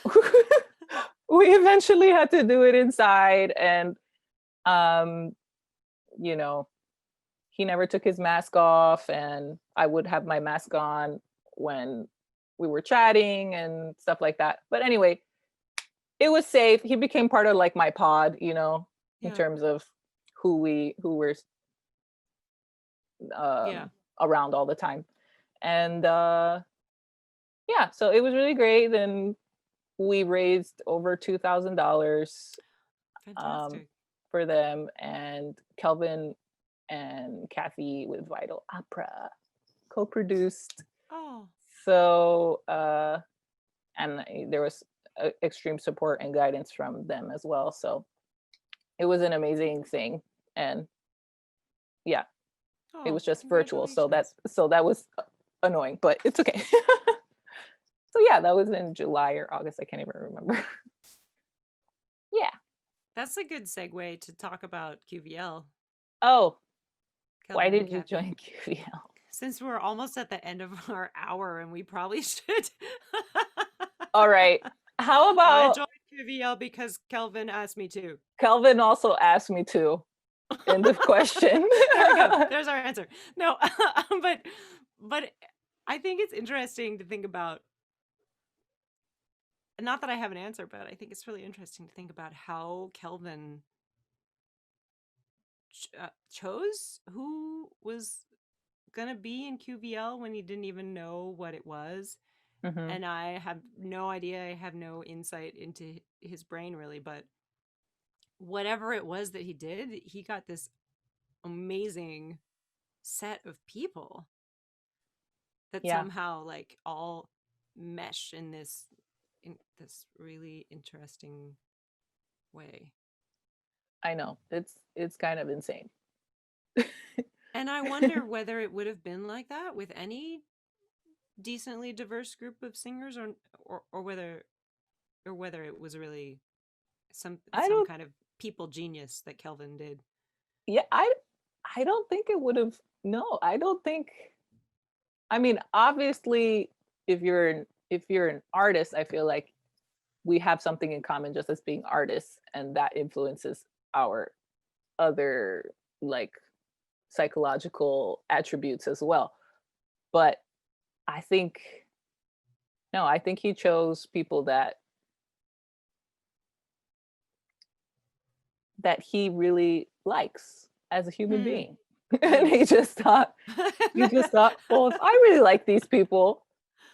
we eventually had to do it inside. And, he never took his mask off, and I would have my mask on when we were chatting and stuff like that. But anyway, it was safe. He became part of like my pod, in terms of who were around all the time. And so it was really great. And we raised over $2,000 for them, and Kelvin and Kathy with Vital Opera co-produced. So and there was extreme support and guidance from them as well. So it was an amazing thing. And yeah, it Oh, was just virtual. So congratulations. that was annoying, but it's okay. So yeah, that was in July or August. I can't even remember. Yeah. That's a good segue to talk about QVL, Oh, why Kelvin and did you Kathy. join QVL? Since we're almost at the end of our hour and we probably should. All right. How I about joined QVL because Kelvin asked me to. Kelvin also asked me to in the question? There we go. There's our answer. No, but I think it's interesting to think about. Not that I have an answer, but I think it's really interesting to think about how Kelvin chose who was gonna be in QVL when he didn't even know what it was. Mm-hmm. And I have no idea. I have no insight into his brain really, but whatever it was that he did, he got this amazing set of people that Yeah, somehow like all mesh in this really interesting way. I know. It's kind of insane. And I wonder whether it would have been like that with any decently diverse group of singers or whether it was really I some don't kind of people genius that Kelvin did. yeah, I don't think it would have no, I don't think I mean, obviously if you're an artist, I feel like we have something in common just as being artists, and that influences our other like psychological attributes as well. But I think no, I think he chose people that he really likes as a human Hmm. being. And he just thought, well, if I really like these people,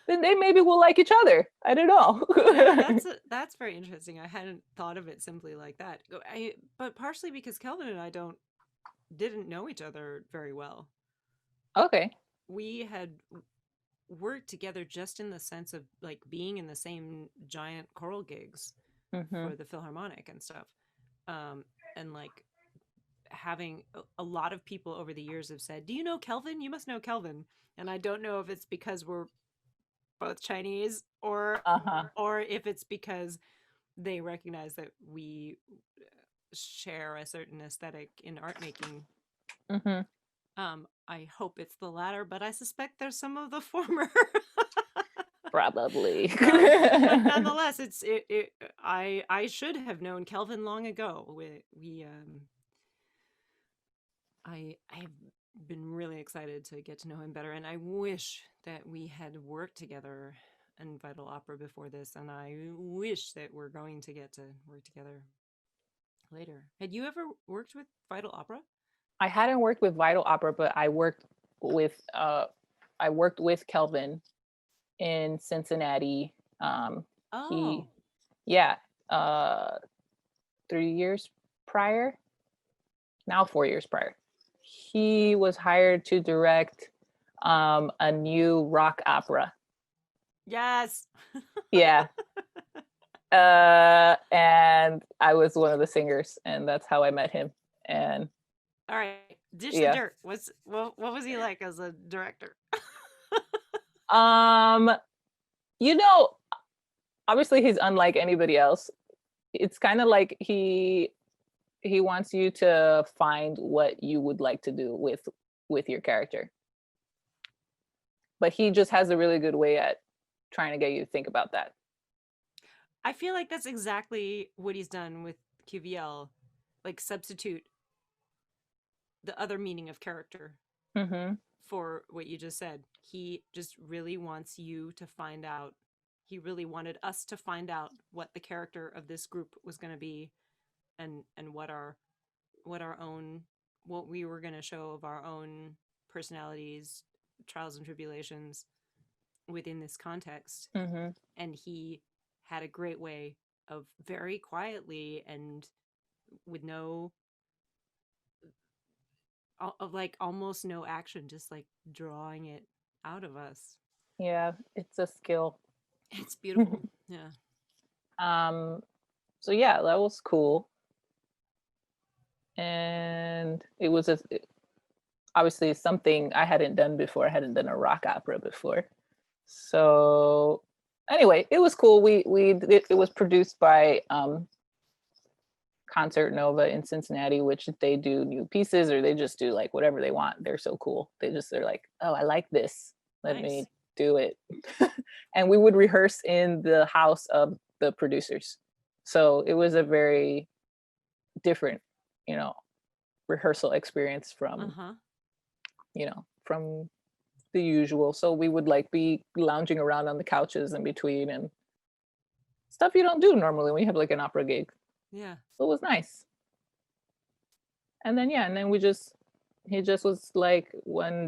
then they maybe will like each other. I don't Yeah, know. that's very interesting. I hadn't thought of it simply like that. But partially because Kelvin and I didn't know each other very well. Okay. We had worked together just in the sense of like being in the same giant choral gigs Mm-hmm. for the Philharmonic and stuff. And like having a lot of people over the years have said, "Do you know Kelvin? You must know Kelvin." And I don't know if it's because we're both Chinese Uh-huh. or if it's because they recognize that we share a certain aesthetic in art making. Mm-hmm. I hope it's the latter, but I suspect there's some of the former. Probably. But nonetheless, I should have known Kelvin long ago. I have been really excited to get to know him better, and I wish that we had worked together in Vital Opera before this, and I wish that we're going to get to work together later. Had you ever worked with Vital Opera? I hadn't worked with Vital Opera, but with I worked with Kelvin in Cincinnati. He Oh, yeah, uh 3 years prior, now 4 years prior. He was hired to direct a new rock opera. yes. Yeah. And I was one of the singers, and that's how I met him. And All right, dish the yeah. dirt. What was he like as a director? Um, you know, obviously he's unlike anybody else. It's kind of like he wants you to find what you would like to do with your character. But he just has a really good way at trying to get you to think about that. I feel like that's exactly what he's done with QVL, like substitute the other meaning of character Mhm. for what you just said. He just really wants you to find out. He really wanted us to find out what the character of this group was going to be, and what our own what we were going to show of our own personalities, trials and tribulations within this context. Mhm. And he had a great way of very quietly and with no of like almost no action, just like drawing it out of us. Yeah, it's a skill. It's beautiful. Yeah. So yeah, that was cool. And it was obviously something I hadn't done before. I hadn't done a rock opera before. So anyway, it was cool. It was produced by Concert Nova in Cincinnati, which they do new pieces or they just do like whatever they want. They're so cool. They're like, oh, I like this. Let me Nice. do it. And we would rehearse in the house of the producers. So it was a very different, you know, rehearsal experience Uh-huh. from the usual. So we would like be lounging around on the couches in between and stuff you don't do normally when you have like an opera gig. Yeah. So it was nice. And then yeah, and then he just was like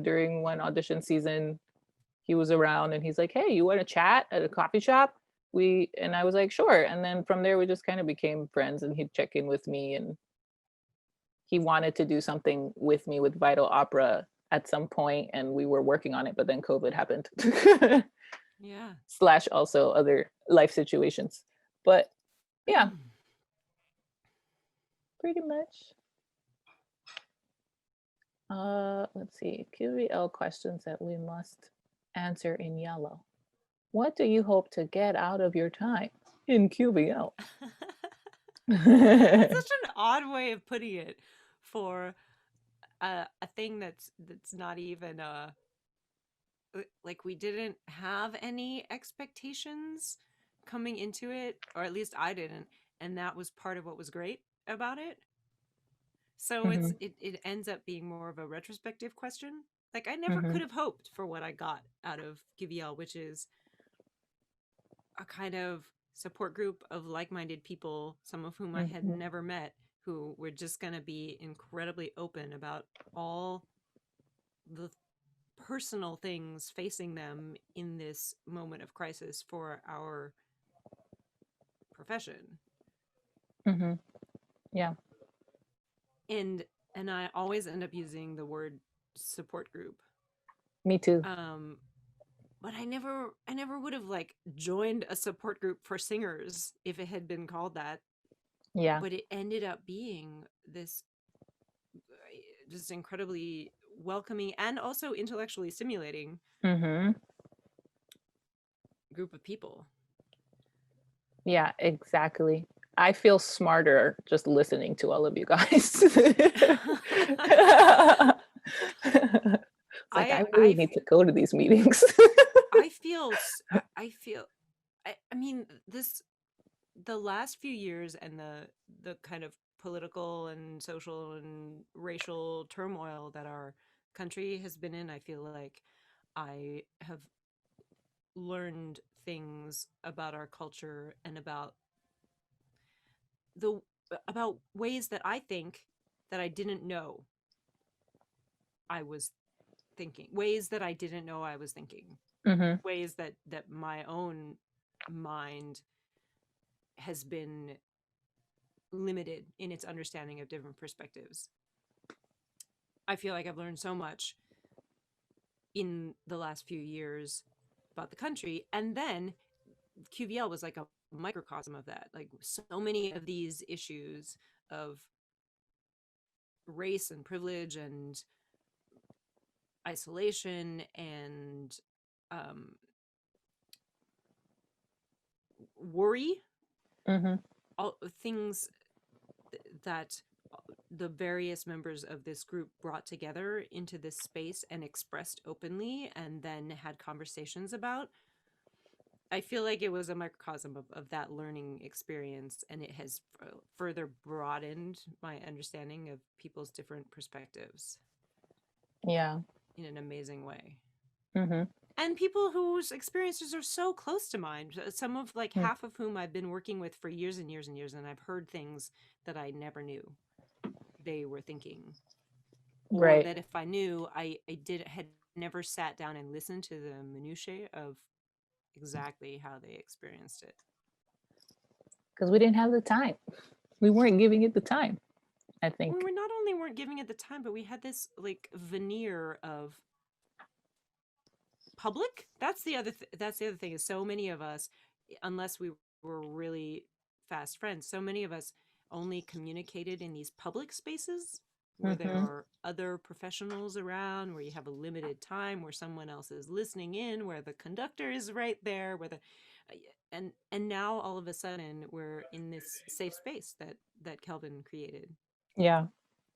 during one audition season, he was around and he's like, "Hey, you want to chat at a coffee shop?" And I was like, "Sure." And then from there we just kind of became friends and he'd check in with me and he wanted to do something with me with Vital Opera at some point and we were working on it, but then COVID happened. Yeah. Slash also other life situations. But yeah, pretty much. Let's see. QVL questions that we must answer in yellow. What do you hope to get out of your time in QVL? That's such an odd way of putting it for a thing that's not even like we didn't have any expectations coming into it, or at least I didn't, and that was part of what was great about it. So Hmm. it ends up being more of a retrospective question. Like I never Hmm. could have hoped for what I got out of QVL, which is a kind of support group of like-minded people, some of whom I had Hmm. never met, who were just going to be incredibly open about all the personal things facing them in this moment of crisis for our profession. Hmm. Yeah, And and I always end up using the word support group. me too. Um but I never would have like joined a support group for singers if it had been called that. Yeah. But it ended up being this just incredibly welcoming and also intellectually stimulating Hmm. group of people. Yeah, exactly. I feel smarter just listening to all of you guys. It's like I I really I need to go to these meetings. I feel I feel I mean this the last few years and the kind of political and social and racial turmoil that our country has been in, I feel like I have learned things about our culture and the about ways that I think that I didn't know I was thinking, ways that I didn't know I was thinking, Hmm. ways that my own mind has been limited in its understanding of different perspectives. I feel like I've learned so much in the last few years about the country. And then QVL was like a microcosm of that. Like so many of these issues of race and privilege and isolation and um, worry, Hmm. all things that the various members of this group brought together into this space and expressed openly and then had conversations about. I feel like it was a microcosm of that learning experience, and it has further broadened my understanding of people's different perspectives Yeah. in an amazing way. Hmm. And people whose experiences are so close to mine, some of like half of whom I've been working with for years and years and years, and I've heard things that I never knew they were thinking, or Right. that if I knew, I had never sat down and listened to the minutiae of exactly how they experienced it. Because we didn't have the time. We weren't giving it the time, I We think. were not only weren't giving it the time, but we had this like veneer of public. That's the other thing, is so many of us unless we were really fast friends. So many of us only communicated in these public spaces where there Mm-hmm. are other professionals around, where you have a limited time, where someone else is listening in, where the conductor is right there, where the and now all of a sudden we're in this safe space that Kelvin created. Yeah.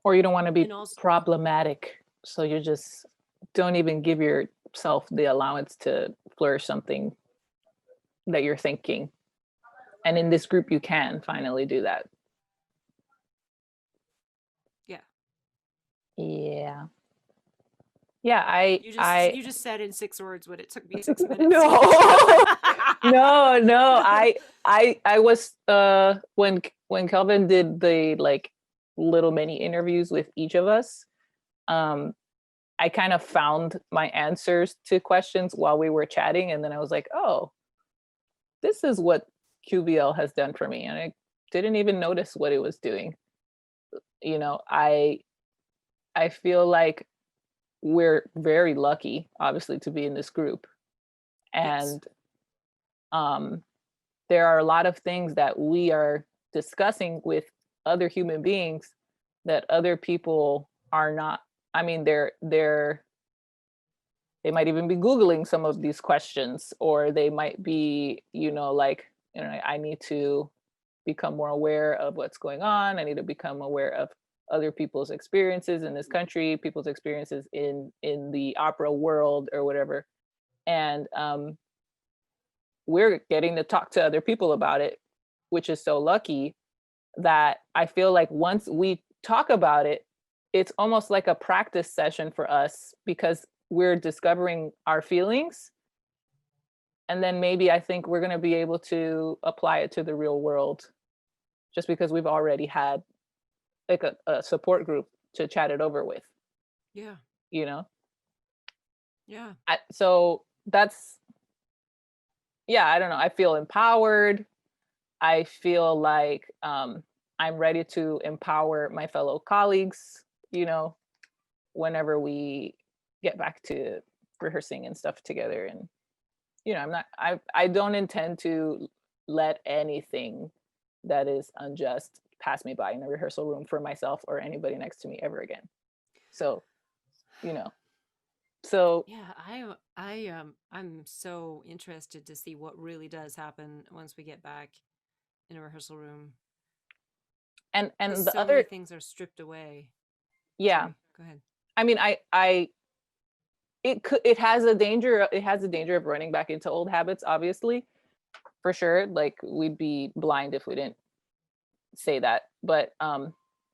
Or you don't want to be And also, problematic. So you just don't even give yourself the allowance to flourish something that you're thinking. And in this group, you can finally do that. yeah, Yeah. Yeah. I, you just said in 6 words what it took me 6 minutes. no, no. I was, when Kelvin did the like little mini interviews with each of us, um, I kind of found my answers to questions while we were chatting. And then I was like, oh, this is what QVL has done for me. And I didn't even notice what it was doing. You know, I feel like we're very lucky, obviously, to be in this group. Yes. And um, there are a lot of things that we are discussing with other human beings that other people are not. I mean, they might even be Googling some of these questions, or they might be, like, I need to become more aware of what's going on. I need to become aware of other people's experiences in this country, people's experiences in the opera world or whatever. And we're getting to talk to other people about it, which is so lucky that I feel like once we talk about it, it's almost like a practice session for us because we're discovering our feelings. And then maybe I think we're going to be able to apply it to the real world just because we've already had like a support group to chat it over with, Yeah. you know? Yeah. So that's, yeah, I don't know. I feel empowered. I feel like I'm ready to empower my fellow colleagues, whenever we get back to rehearsing and stuff together. And, I don't intend to let anything that is unjust pass me by in a rehearsal room for myself or anybody next to me ever again. So, you know, so Yeah, I'm so interested to see what really does happen once we get back in a rehearsal room, because and the so many other, things are stripped away. yeah, Sorry, go ahead. I mean, it has a danger of running back into old habits, obviously, for sure. Like we'd be blind if we didn't say that. But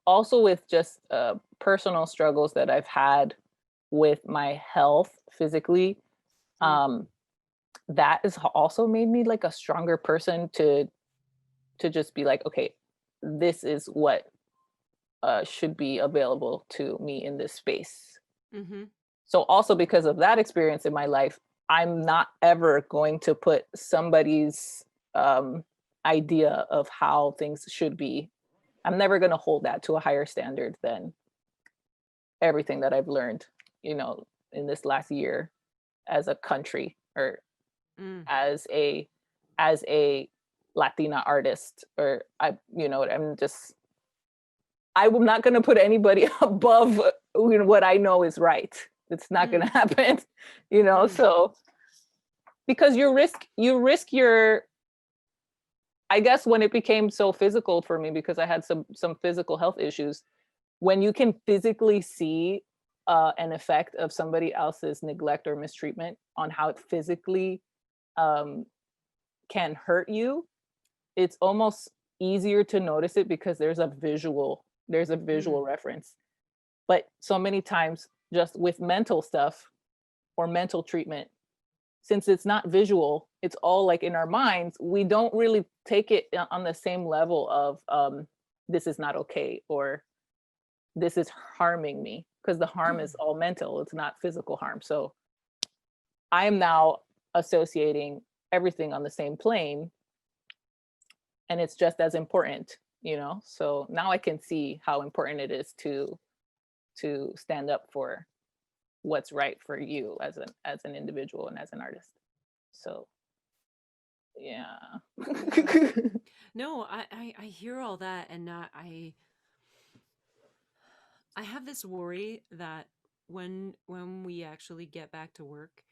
also with just personal struggles that I've had with my health physically, Mm, um, that has also made me like a stronger person to just be like, okay, this is what should be available to me in this space. mm-hmm. So also because of that experience in my life, I'm not ever going to put somebody's idea of how things should be. I'm never going to hold that to a higher standard than everything that I've learned, in this last year as a country, or Mm, as a Latina artist, or I'm not going to put anybody above what I know is right. It's not going mm, to happen, mm, so because you risk your, I guess when it became so physical for me, because I had some physical health issues, when you can physically see an effect of somebody else's neglect or mistreatment on how it physically um, can hurt you, it's almost easier to notice it because there's a visual mm, reference. But so many times, just with mental stuff or mental treatment, since it's not visual, it's all like in our minds, we don't really take it on the same level of this is not okay, or this is harming me, because the harm is all mental, it's not physical harm. So I am now associating everything on the same plane, and it's just as important, so now I can see how important it is to stand up for what's right for you as an individual and as an artist. So Yeah. No, I hear all that, and I have this worry that when we actually get back to work,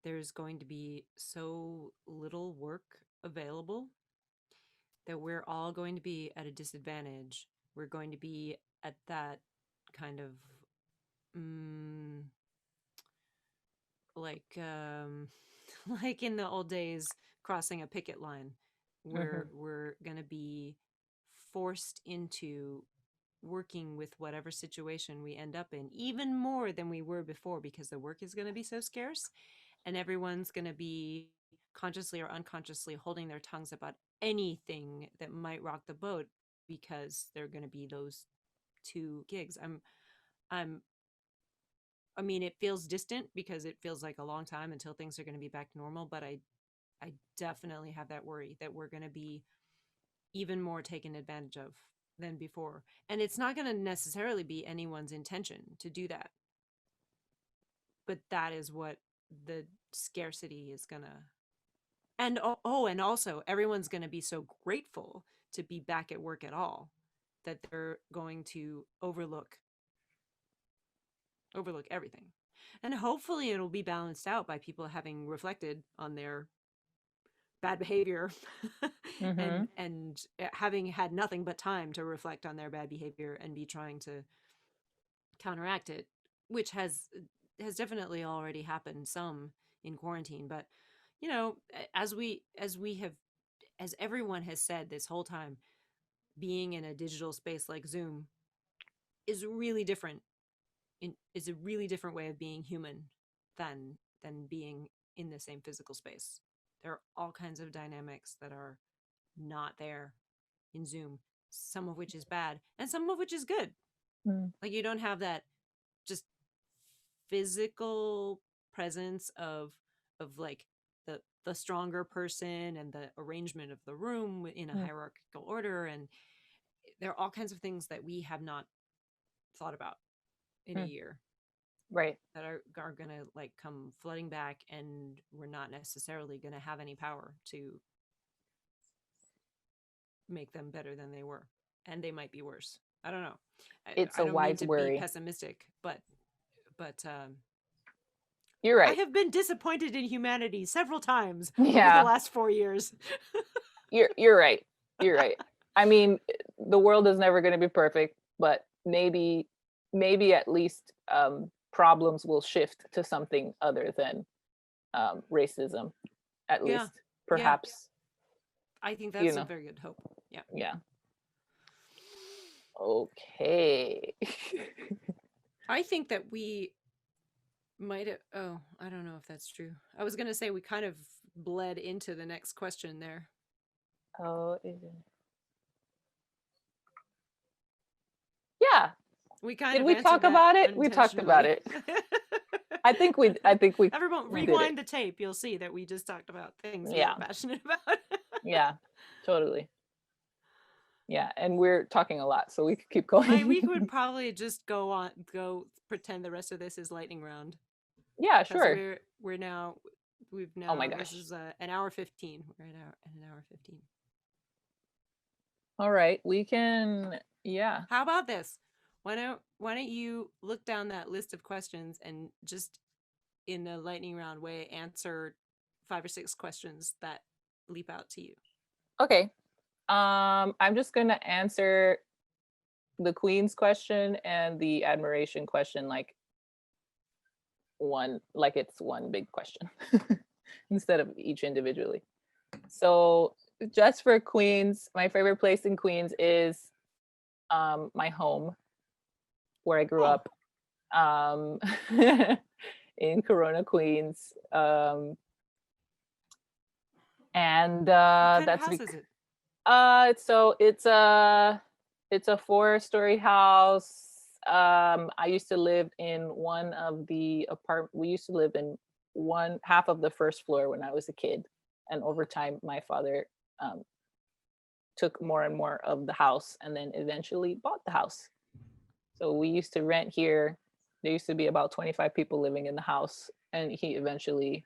there's going to be so little work available that we're all going to be at a disadvantage. We're going to be at that kind of mm, like like in the old days crossing a picket line. Mhm. We're going to be forced into working with whatever situation we end up in, even more than we were before, because the work is going to be so scarce, and everyone's going to be consciously or unconsciously holding their tongues about anything that might rock the boat, because they're going to be those two gigs. I'm I mean, it feels distant because it feels like a long time until things are going to be back to normal, but I definitely have that worry that we're going to be even more taken advantage of than before. And it's not going to necessarily be anyone's intention to do that. But that is what the scarcity is going to. And and also everyone's going to be so grateful to be back at work at all that they're going to overlook everything. And hopefully it'll be balanced out by people having reflected on their bad behavior Mhm. and having had nothing but time to reflect on their bad behavior and be trying to counteract it, which has definitely already happened some in quarantine. But you know, as everyone has said this whole time, being in a digital space like Zoom is really different, is a really different way of being human than being in the same physical space. There are all kinds of dynamics that are not there in Zoom, some of which is bad and some of which is good. Mm. Like you don't have that just physical presence of like the stronger person and the arrangement of the room in a Mm. hierarchical order, and there are all kinds of things that we have not thought about in a Mm. year Right. that are going to like come flooding back, and we're not necessarily going to have any power to make them better than they were, and they might be worse. I don't know. It's I a don't mean wise to be worry. pessimistic, but You're I right. have been disappointed in humanity several times over the Yeah. last 4 years. You're right. You're right. I mean, the world is never going to be perfect, but maybe at least problems will shift to something other than racism. At Yeah, least, yeah. perhaps, I think you that's a know. very good hope. Yeah. Yeah. Okay. I think that we might have. Oh, I don't know if that's true. I was going to say we kind of bled into the next question there. Oh, yeah. We kind Did of we answered talk that about it? We talked about unintentionally. it. I think we Everyone, we did it. rewind the tape. You'll see that we just talked about things we were Yeah. passionate about. Yeah. Totally. Yeah, and we're talking a lot, so we could keep We could going. probably just go pretend the rest of this is lightning round, Yeah, because sure. we're now we've Oh my now this gosh. is an hour 15. We're at an hour 15. All right, we can. Yeah. How about this? Why don't you look down that list of questions and just in a lightning round way answer 5 or 6 questions that leap out to you. Okay. I'm just gonna answer the Queen's question and the admiration question like it's one big question instead of each individually. So just for Queens, my favorite place in Queens is my home where I grew Oh, up, um, in Corona, Queens. And what kind of that's house is it? so it's a 4-story house. I used to live in one of the we used to live in one half of the first floor when I was a kid, and over time my father um, took more and more of the house and then eventually bought the house. So we used to rent here. There used to be about 25 people living in the house, and he eventually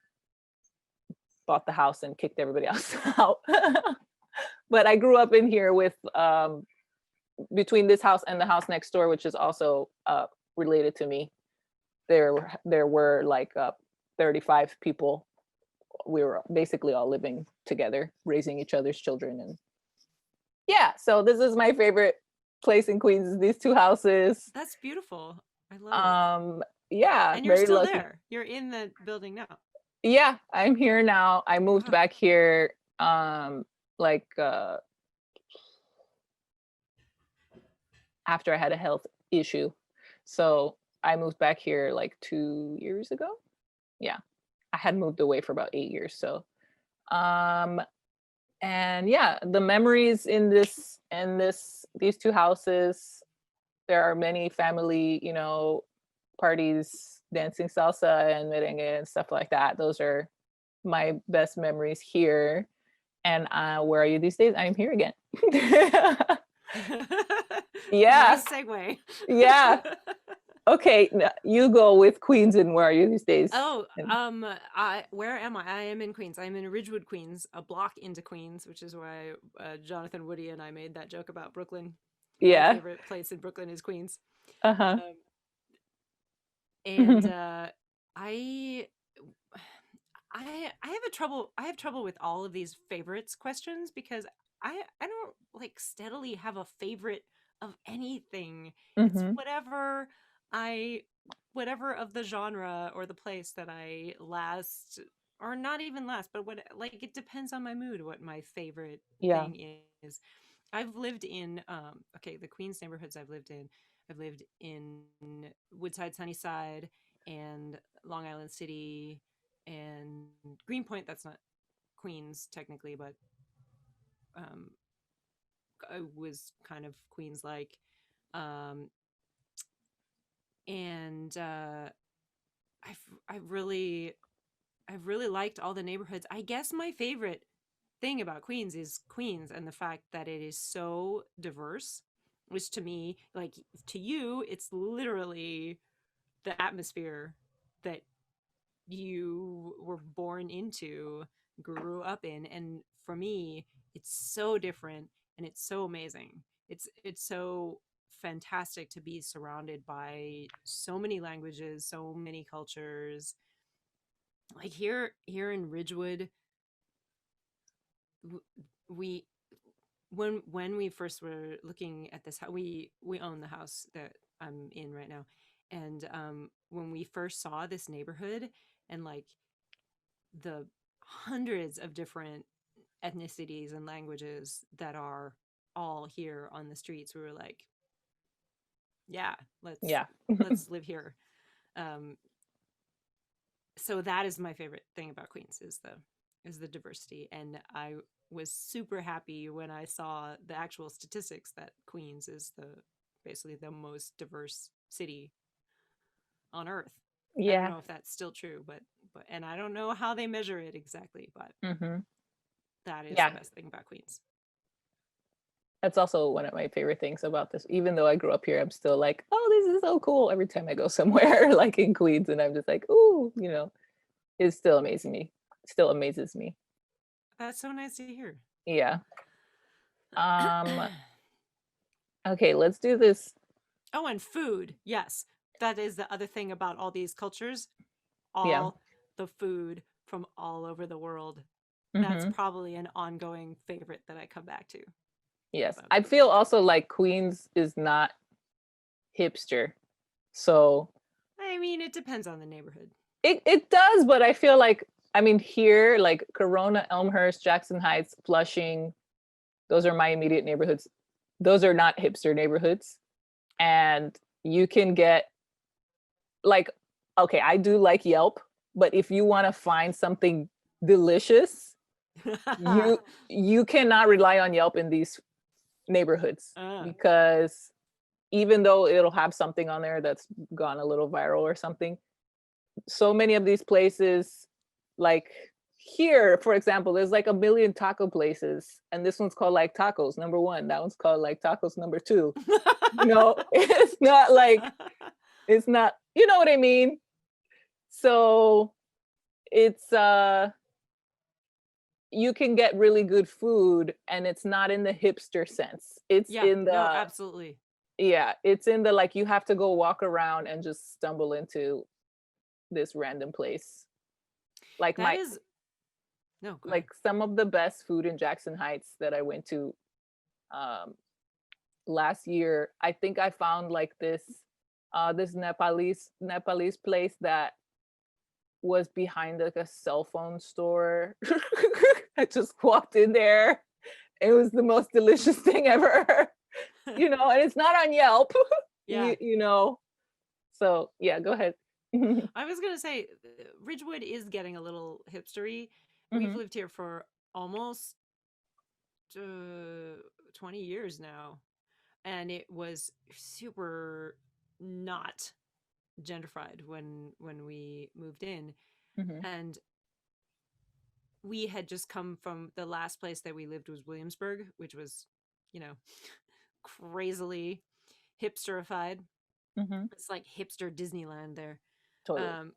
bought the house and kicked everybody else out. But I grew up in here with between this house and the house next door, which is also related to me. There were like 35 people. We were basically all living together, raising each other's children. And yeah, so this is my favorite place in Queens, is these two houses. That's beautiful. I love it. Yeah, And you're very still lucky. there. You're in the building now. Yeah, I'm here now. I moved back here like after I had a health issue. So I moved back here like 2 years ago. Yeah. I had moved away for about 8 years. So and yeah, the memories in these two houses, there are many family, you know, parties, dancing salsa and merengue and stuff like that. Those are my best memories here. And where are you these days? I'm here again. Yeah. Nice segue. Yeah. Okay, you go with Queens, and where are you these days? Oh, where am I? I am in Queens. I'm in Ridgewood, Queens, a block into Queens, which is why Jonathan Woody and I made that joke about Brooklyn. Yeah. My favorite place in Brooklyn is Queens. Uh-huh. And I have trouble with all of these favorites questions, because I don't like steadily have a favorite of anything. It's whatever of the genre or the place that I last, or not even last, but what, like, it depends on my mood what my favorite thing is. I've lived in the Queens neighborhoods I've lived in Woodside, Sunnyside, and Long Island City, and Greenpoint. That's not Queens technically, but I was kind of Queens like. And I've really liked all the neighborhoods. I guess my favorite thing about Queens is Queens and the fact that it is so diverse, which to me, like to you, it's literally the atmosphere that you were born into, grew up in. And for me, it's so different and it's so amazing. It's so fantastic to be surrounded by so many languages, so many cultures. Like here in Ridgewood, we when we first were looking at this house, we own the house that I'm in right now, and when we first saw this neighborhood and like the hundreds of different ethnicities and languages that are all here on the streets, we were like, yeah, let's live here. So that is my favorite thing about Queens, is the diversity. And I was super happy when I saw the actual statistics that Queens is basically the most diverse city on earth. I don't know if that's still true, but and I don't know how they measure it exactly, but that is the best thing about Queens. That's also one of my favorite things about this. Even though I grew up here, I'm still like, oh, this is so cool every time I go somewhere like in Queens, and I'm just like, ooh, you know, it still amazes me. That's so nice to hear. Yeah. Okay, let's do this. Oh, and food. Yes. That is the other thing about all these cultures. All the food from all over the world. That's probably an ongoing favorite that I come back to. Yes. I feel also like Queens is not hipster. So I mean, it depends on the neighborhood. It does, but I feel like, I mean, here, like Corona, Elmhurst, Jackson Heights, Flushing, those are my immediate neighborhoods. Those are not hipster neighborhoods. And you can get like, okay, I do like Yelp, but if you want to find something delicious, you cannot rely on Yelp in these neighborhoods, because even though it'll have something on there that's gone a little viral or something, so many of these places, like here, for example, there's like a million taco places, and this one's called like Tacos number 1. That one's called like Tacos number 2. You know, it's not like, it's not, you know what I mean? So it's you can get really good food, and it's not in the hipster sense. It's Yeah, in no, the absolutely. yeah, it's in the like you have to go walk around and just stumble into this random place. Like That my is no, go ahead. like some of the best food in Jackson Heights that I went to um last year. I think I found like this Nepalese place that was behind like a cell phone store. I just walked in there. It was the most delicious thing ever. And it's not on Yelp. Yeah. You know. So yeah, go ahead. I was gonna say Ridgewood is getting a little hipstery. We've Mhm, lived here for almost 20 years now, and it was super not gentrified when we moved in. mhm, And we had just come from the last place that we lived was Williamsburg, which was, you know, crazily hipsterified. mhm. It's like hipster Disneyland there. Totally. Um,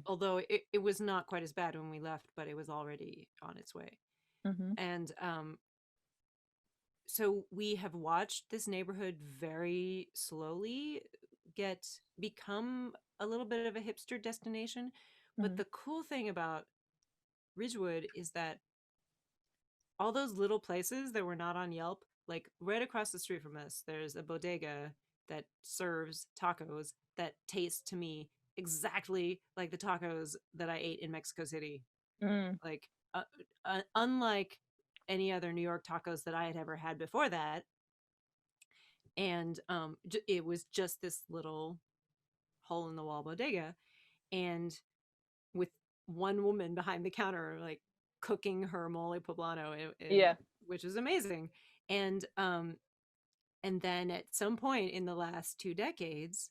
Although it was not quite as bad when we left, but it was already on its way. Mhm, And so we have watched this neighborhood very slowly become a little bit of a hipster destination. But mhm, the cool thing about Ridgewood is that all those little places that were not on Yelp, like right across the street from us, there's a bodega that serves tacos that taste to me exactly like the tacos that I ate in Mexico City. mm. Like, unlike any other New York tacos that I had ever had before that. And it was just this little hole in the wall bodega. And with one woman behind the counter, like cooking her mole poblano, Yeah. which is amazing. And and then at some point in the last 2 decades,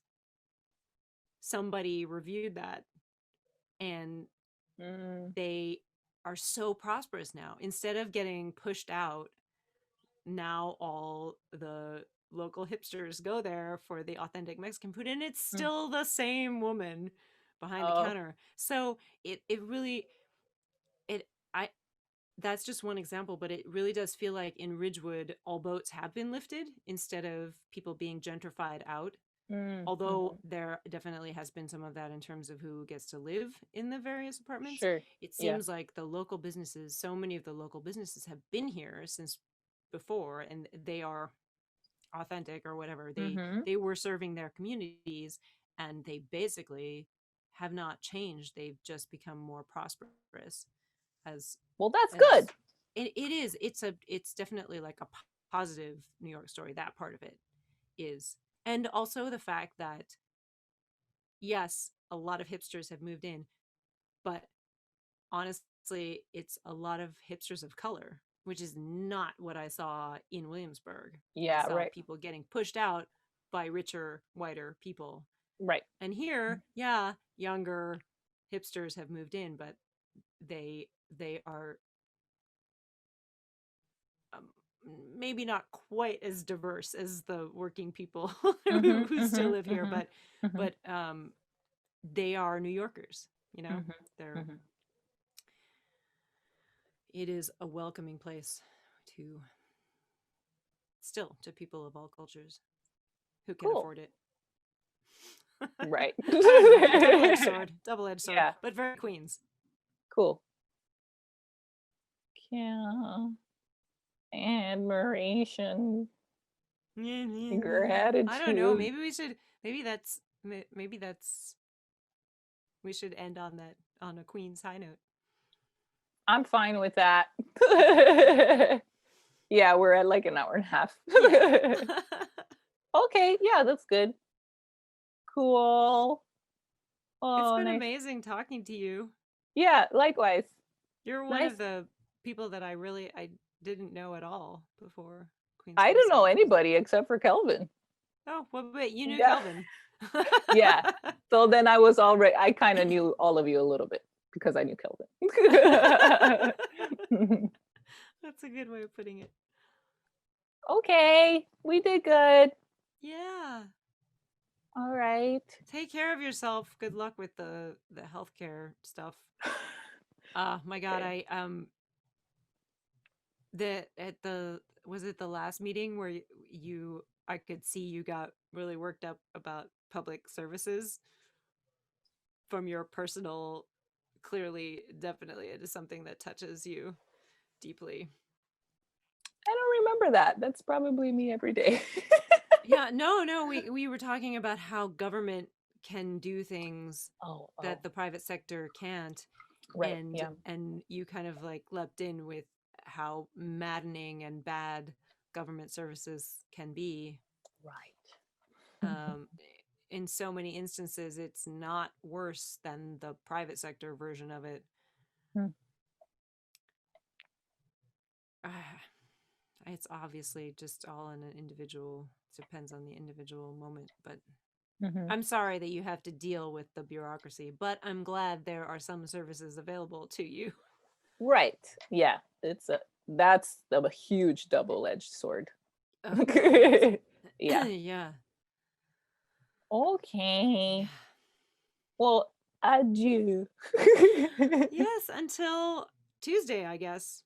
somebody reviewed that, and Mm, they are so prosperous now. Instead of getting pushed out, now all the local hipsters go there for the authentic Mexican food, and it's mm. still the same woman behind the Oh. counter. So it really it I that's just one example, but it really does feel like in Ridgewood all boats have been lifted instead of people being gentrified out. Mm, Although mhm. there definitely has been some of that in terms of who gets to live in the various apartments, Sure. it Yeah. seems like the local businesses, so many of the local businesses have been here since before, and they are authentic or whatever. Mhm. They were serving their communities, and they basically have not changed. They've just become more prosperous as Well, that's good. as it is. It's definitely like a positive New York story. That part of it is. And also the fact that yes, a lot of hipsters have moved in, but honestly, it's a lot of hipsters of color, which is not what I saw in Williamsburg. I Yeah, saw right. people getting pushed out by richer, whiter people. Right. And here, yeah, younger hipsters have moved in, but they are um, maybe not quite as diverse as the working people Mhm, who still mhm, live here, mhm, mhm, but they are New Yorkers, mhm, they're mhm. it is a welcoming place to still to people of all cultures who can Cool. afford it. Right. I don't know, double-edged sword, Yeah, but very Queens. cool. Yeah. Admiration, I don't know, gratitude. maybe that's maybe that's we should end on that on a Queens high note. I'm fine with that. Yeah, we're at like an hour and a half. Yeah. Okay, yeah, that's good. Cool. It's Oh, been nice. amazing talking to you. Yeah, likewise. You're one Nice. of the people that I didn't know at all before Queens I don't know Coastal. anybody except for Kelvin. Oh, well, wait, you knew Yeah. Kelvin. Yeah. So then I kind of knew all of you a little bit because I knew Kelvin. That's a good way of putting it. Okay, we did good. Yeah. All right. Take care of yourself. Good luck with the healthcare stuff. My God, Okay. that at the was it the last meeting where you I could see you got really worked up about public services from your personal, clearly, definitely it is something that touches you deeply. I don't remember that. That's probably me every day. Yeah, no, we were talking about how government can do things Oh, that oh, the private sector can't, right. Yeah. and you kind of like leapt in with how maddening and bad government services can be. Right. Um, in so many instances, it's not worse than the private sector version of it. Hmm. It's obviously just all in an individual, depends on the individual moment, but Mhm. I'm sorry that you have to deal with the bureaucracy, but I'm glad there are some services available to you. Right. Yeah. That's a huge double-edged sword. Oh, yes. Yeah. Yeah. Okay. Yeah. Well, adieu. Yes, until Tuesday, I guess.